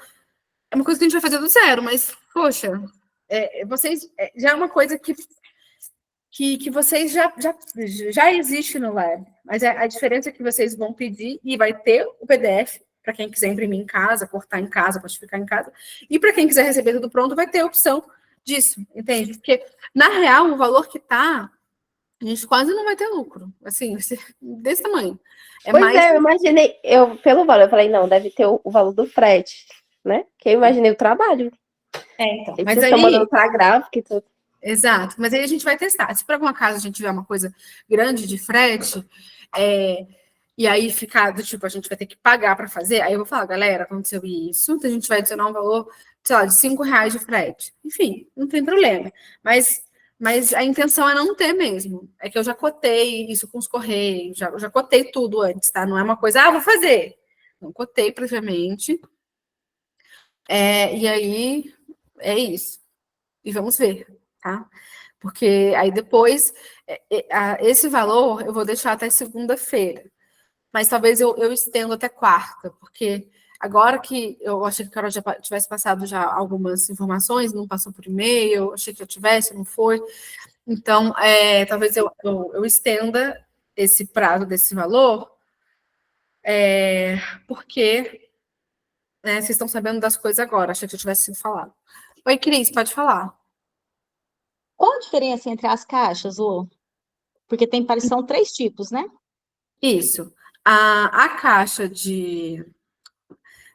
É uma coisa que a gente vai fazer do zero, mas, poxa, vocês já é uma coisa que vocês já existe no Lab. Mas a diferença é que vocês vão pedir e vai ter o PDF para quem quiser imprimir em casa, cortar em casa, plastificar em casa. E para quem quiser receber tudo pronto, vai ter a opção disso, entende? Porque, na real, o valor que tá, a gente quase não vai ter lucro. Assim, desse tamanho. Eu imaginei, pelo valor, eu falei, não, deve ter o valor do frete, né? Que eu imaginei o trabalho. Então. Mas vocês estão mandando para gráfica e tudo. Exato, mas aí a gente vai testar. Se por algum acaso a gente tiver uma coisa grande de frete, e aí ficar do tipo, a gente vai ter que pagar para fazer, aí eu vou falar, galera, aconteceu isso, então a gente vai adicionar um valor, sei lá, de R$5 de frete. Enfim, não tem problema. Mas a intenção é não ter mesmo. É que eu já cotei isso com os Correios, já cotei tudo antes, tá? Não é uma coisa, vou fazer. Não cotei previamente. E aí, é isso. E vamos ver, tá? Porque aí depois, esse valor eu vou deixar até segunda-feira. Mas talvez eu estendo até quarta, porque agora que eu achei que a Carol já tivesse passado já algumas informações, não passou por e-mail, achei que já tivesse, não foi. Então, talvez eu estenda esse prazo desse valor, porque vocês estão sabendo das coisas agora, achei que já tivesse sido falado. Oi, Cris, pode falar. Qual a diferença entre as caixas, Lô? Porque são 3 tipos, né? Isso. A caixa de...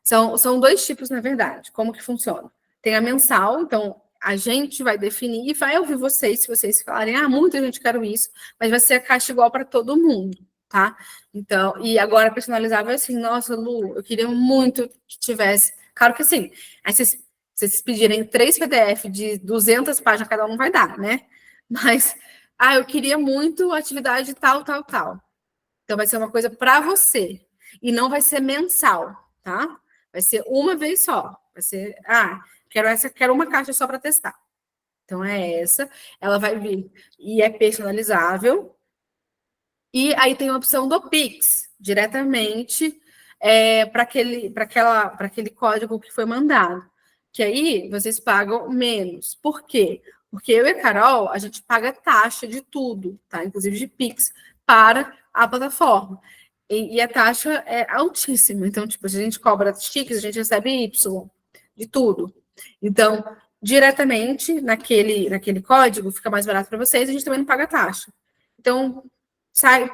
São 2 tipos, na verdade. Como que funciona? Tem a mensal, então a gente vai definir e vai ouvir vocês, se vocês falarem, muita gente quer isso, mas vai ser a caixa igual para todo mundo, tá? Então, e agora personalizável assim, nossa, Lu, eu queria muito que tivesse. Claro que sim. Aí vocês pedirem 3 PDF de 200 páginas, cada um não vai dar, né? Mas, eu queria muito atividade tal, tal, tal. Então, vai ser uma coisa para você. E não vai ser mensal, tá? Vai ser uma vez só. Vai ser, quero uma caixa só para testar. Então, é essa. Ela vai vir e é personalizável. E aí tem a opção do Pix, diretamente para aquele código que foi mandado. Que aí vocês pagam menos. Por quê? Porque eu e a Carol, a gente paga taxa de tudo, tá? Inclusive de Pix, para a plataforma. E a taxa é altíssima. Então, tipo, se a gente cobra X, a gente recebe Y, de tudo. Então, diretamente naquele código, fica mais barato para vocês, a gente também não paga taxa. Então,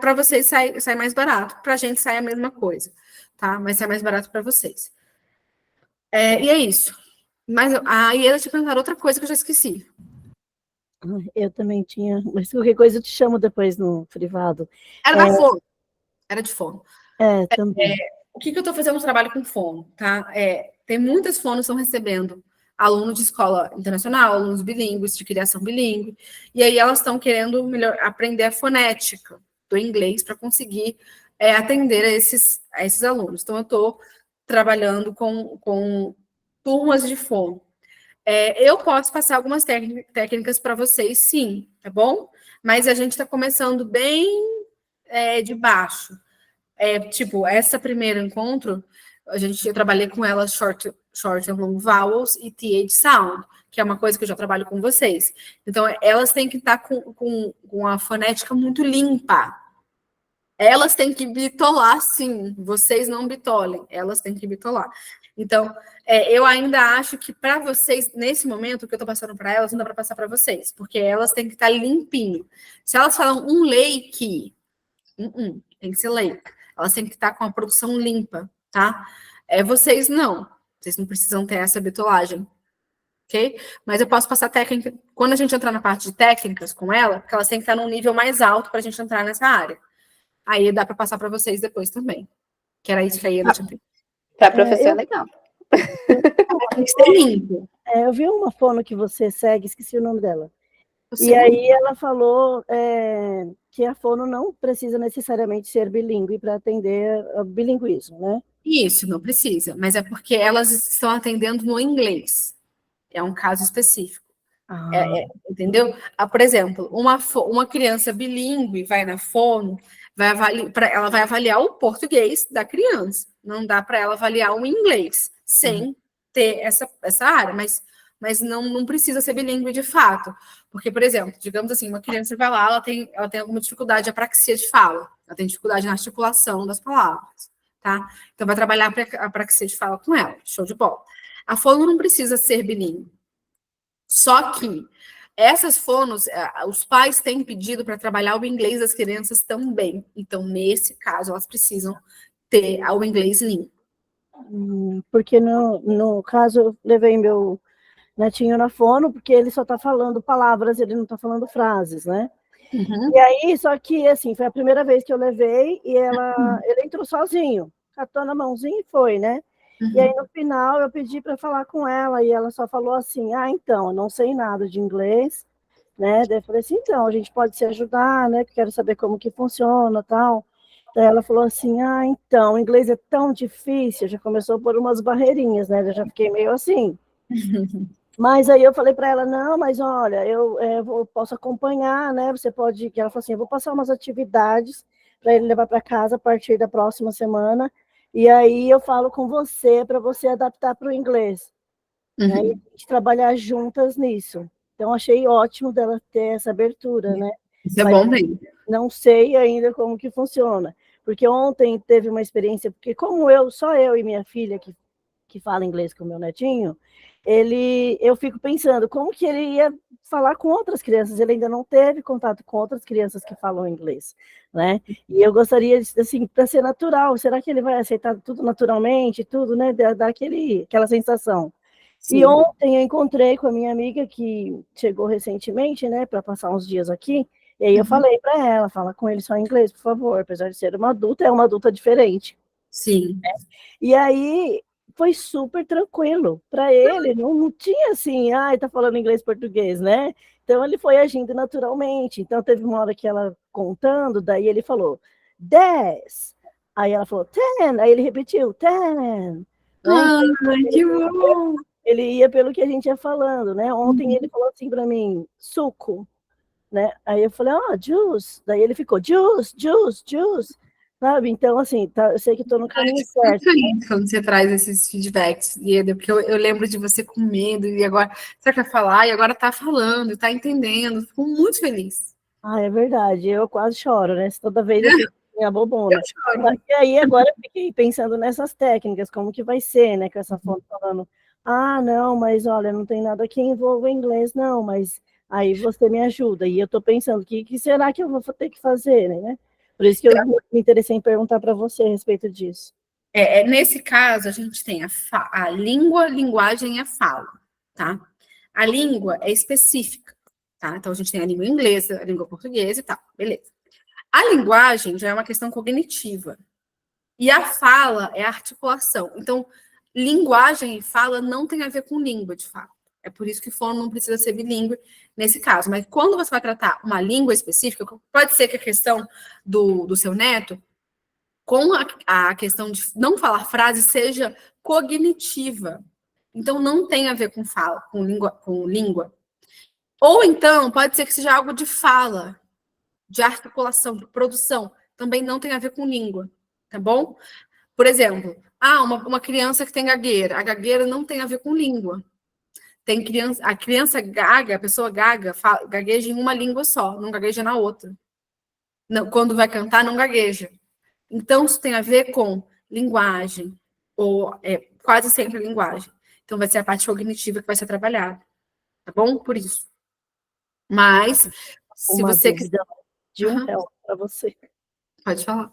para vocês sai mais barato, para a gente sai a mesma coisa, tá? Mas sai mais barato para vocês. E é isso. Mas a Ieda te perguntaram outra coisa que eu já esqueci. Eu também tinha, mas qualquer coisa eu te chamo depois no privado. Era da fono. Era de fono. Também. O que eu estou fazendo um trabalho com fono, tá? Tem muitas fonos que estão recebendo alunos de escola internacional, alunos bilíngues, de criação bilíngue, e aí elas estão querendo aprender a fonética do inglês para conseguir atender a esses alunos. Então, eu estou trabalhando com turmas de fono. Eu posso passar algumas técnicas para vocês, sim, tá bom? Mas a gente está começando bem de baixo. Tipo, essa primeiro encontro, eu trabalhei com ela short and long vowels e TH sound, que é uma coisa que eu já trabalho com vocês. Então, elas têm que estar com a fonética muito limpa. Elas têm que bitolar, sim. Vocês não bitolem, elas têm que bitolar. Então, eu ainda acho que para vocês, nesse momento, o que eu estou passando para elas, não dá para passar para vocês, porque elas têm que estar limpinho. Se elas falam um lake, tem que ser lake. Elas têm que estar com a produção limpa, tá? Vocês não. Vocês não precisam ter essa bitolagem, ok? Mas eu posso passar técnica... Quando a gente entrar na parte de técnicas com ela, porque elas têm que estar num nível mais alto para a gente entrar nessa área. Aí dá para passar para vocês depois também. Que era isso que a Ieda tinha feito. Para professor é legal. Tem que ser limpo. Eu vi uma fono que você segue, esqueci o nome dela. E aí ela falou que a fono não precisa necessariamente ser bilíngue para atender o bilinguismo, né? Isso, não precisa. Mas é porque elas estão atendendo no inglês. É um caso específico. Ah, Entendeu? Por exemplo, uma criança bilíngue vai na fono, ela vai avaliar o português da criança. Não dá para ela avaliar o inglês sem ter essa área, mas não precisa ser bilíngue de fato. Porque, por exemplo, digamos assim, uma criança vai lá, ela tem alguma dificuldade de apraxia de fala, ela tem dificuldade na articulação das palavras, tá? Então, vai trabalhar a apraxia de fala com ela, show de bola. A fono não precisa ser bilíngue. Só que essas fonos, os pais têm pedido para trabalhar o inglês das crianças também. Então, nesse caso, elas precisam ter o inglês limpo. porque no caso eu levei meu netinho na fono, porque ele só está falando palavras, ele não está falando frases, né? E aí, só que assim, foi a primeira vez que eu levei e ele entrou sozinho, catou na mãozinha e foi, né? E aí no final eu pedi para falar com ela e ela só falou assim: "Ah, então, eu não sei nada de inglês", né? Daí eu falei assim: "Então, a gente pode se ajudar, né? Quero saber como que funciona, tal". Daí ela falou assim: "Ah, então, o inglês é tão difícil", já começou por umas barreirinhas, né? Eu já fiquei meio assim. Mas aí eu falei para ela, não, mas olha, eu posso acompanhar, né? Você pode. Ela falou assim, eu vou passar umas atividades para ele levar para casa a partir da próxima semana, e aí eu falo com você para você adaptar para o inglês, né? E a gente trabalhar juntas nisso. Então achei ótimo dela ter essa abertura, né? Isso é Mas bom mesmo. não sei ainda como que funciona, porque ontem teve uma experiência, porque como só eu e minha filha que fala inglês com o meu netinho, eu fico pensando como que ele ia falar com outras crianças, ele ainda não teve contato com outras crianças que falam inglês, né? E eu gostaria, assim, para ser natural, será que ele vai aceitar tudo naturalmente, tudo, né? Dar aquela sensação. Sim. E ontem eu encontrei com a minha amiga que chegou recentemente, né, para passar uns dias aqui, e aí eu falei para ela, fala com ele só em inglês, por favor, apesar de ser uma adulta, é uma adulta diferente. Sim. E aí foi super tranquilo. Para ele, não tinha assim, ai, tá falando inglês português, né? Então ele foi agindo naturalmente. Então teve uma hora que ela contando, daí ele falou 10. Aí ela falou 10. Aí ele repetiu 10. Né? Ai, que bom! Ele ia pelo que a gente ia falando, né? Ontem ele falou assim para mim, suco, né? Aí eu falei, juice. Daí ele ficou juice, juice, juice. Sabe? Então, assim, eu sei que estou no caminho Eu fico certo. feliz quando você traz esses feedbacks, Ieda, porque eu lembro de você com medo, e agora você quer falar, e agora tá falando, tá entendendo. Fico muito feliz. Ah, é verdade. Eu quase choro, né? Toda vez eu fico assim, a Eu bobona. choro. Só que aí agora eu fiquei pensando nessas técnicas, como que vai ser, né? Com essa fonte falando, não, mas olha, não tem nada que envolva inglês, não, mas aí você me ajuda. E eu tô pensando, o que será que eu vou ter que fazer, né? Por isso que eu me interessei em perguntar para você a respeito disso. Nesse caso, a gente tem a língua, linguagem e a fala, tá? A língua é específica, tá? Então, a gente tem a língua inglesa, a língua portuguesa e tal, beleza. A linguagem já é uma questão cognitiva. E a fala é a articulação. Então, linguagem e fala não tem a ver com língua, de fato. É por isso que fono não precisa ser bilíngue nesse caso. Mas quando você vai tratar uma língua específica, pode ser que a questão do seu neto, com a questão de não falar frase, seja cognitiva. Então, não tem a ver com fala, com língua. Ou então, pode ser que seja algo de fala, de articulação, de produção. Também não tem a ver com língua, tá bom? Por exemplo, uma criança que tem gagueira. A gagueira não tem a ver com língua. A criança gaga, a pessoa gagueja em uma língua só, não gagueja na outra. Não, quando vai cantar, não gagueja. Então, isso tem a ver com linguagem, ou quase sempre linguagem. Então, vai ser a parte cognitiva que vai ser trabalhada, tá bom? Por isso. Mas, se Uma você dúvida de R$1 para você. Pode falar.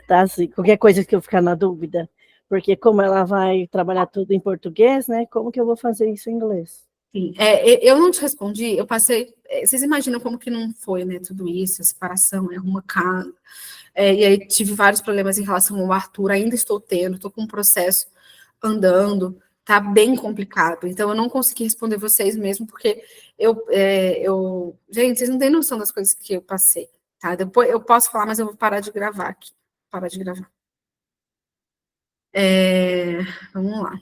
Tá, assim, qualquer coisa que eu ficar na dúvida, porque como ela vai trabalhar tudo em português, né? Como que eu vou fazer isso em inglês? Sim. Eu não te respondi, eu passei. Vocês imaginam como que não foi, né? Tudo isso, a separação, arruma casa. E aí tive vários problemas em relação ao Arthur, ainda estou tendo, estou com um processo andando, tá bem complicado. Então, eu não consegui responder vocês mesmo, porque gente, vocês não têm noção das coisas que eu passei, tá? Depois eu posso falar, mas eu vou parar de gravar aqui. Parar de gravar. Vamos lá.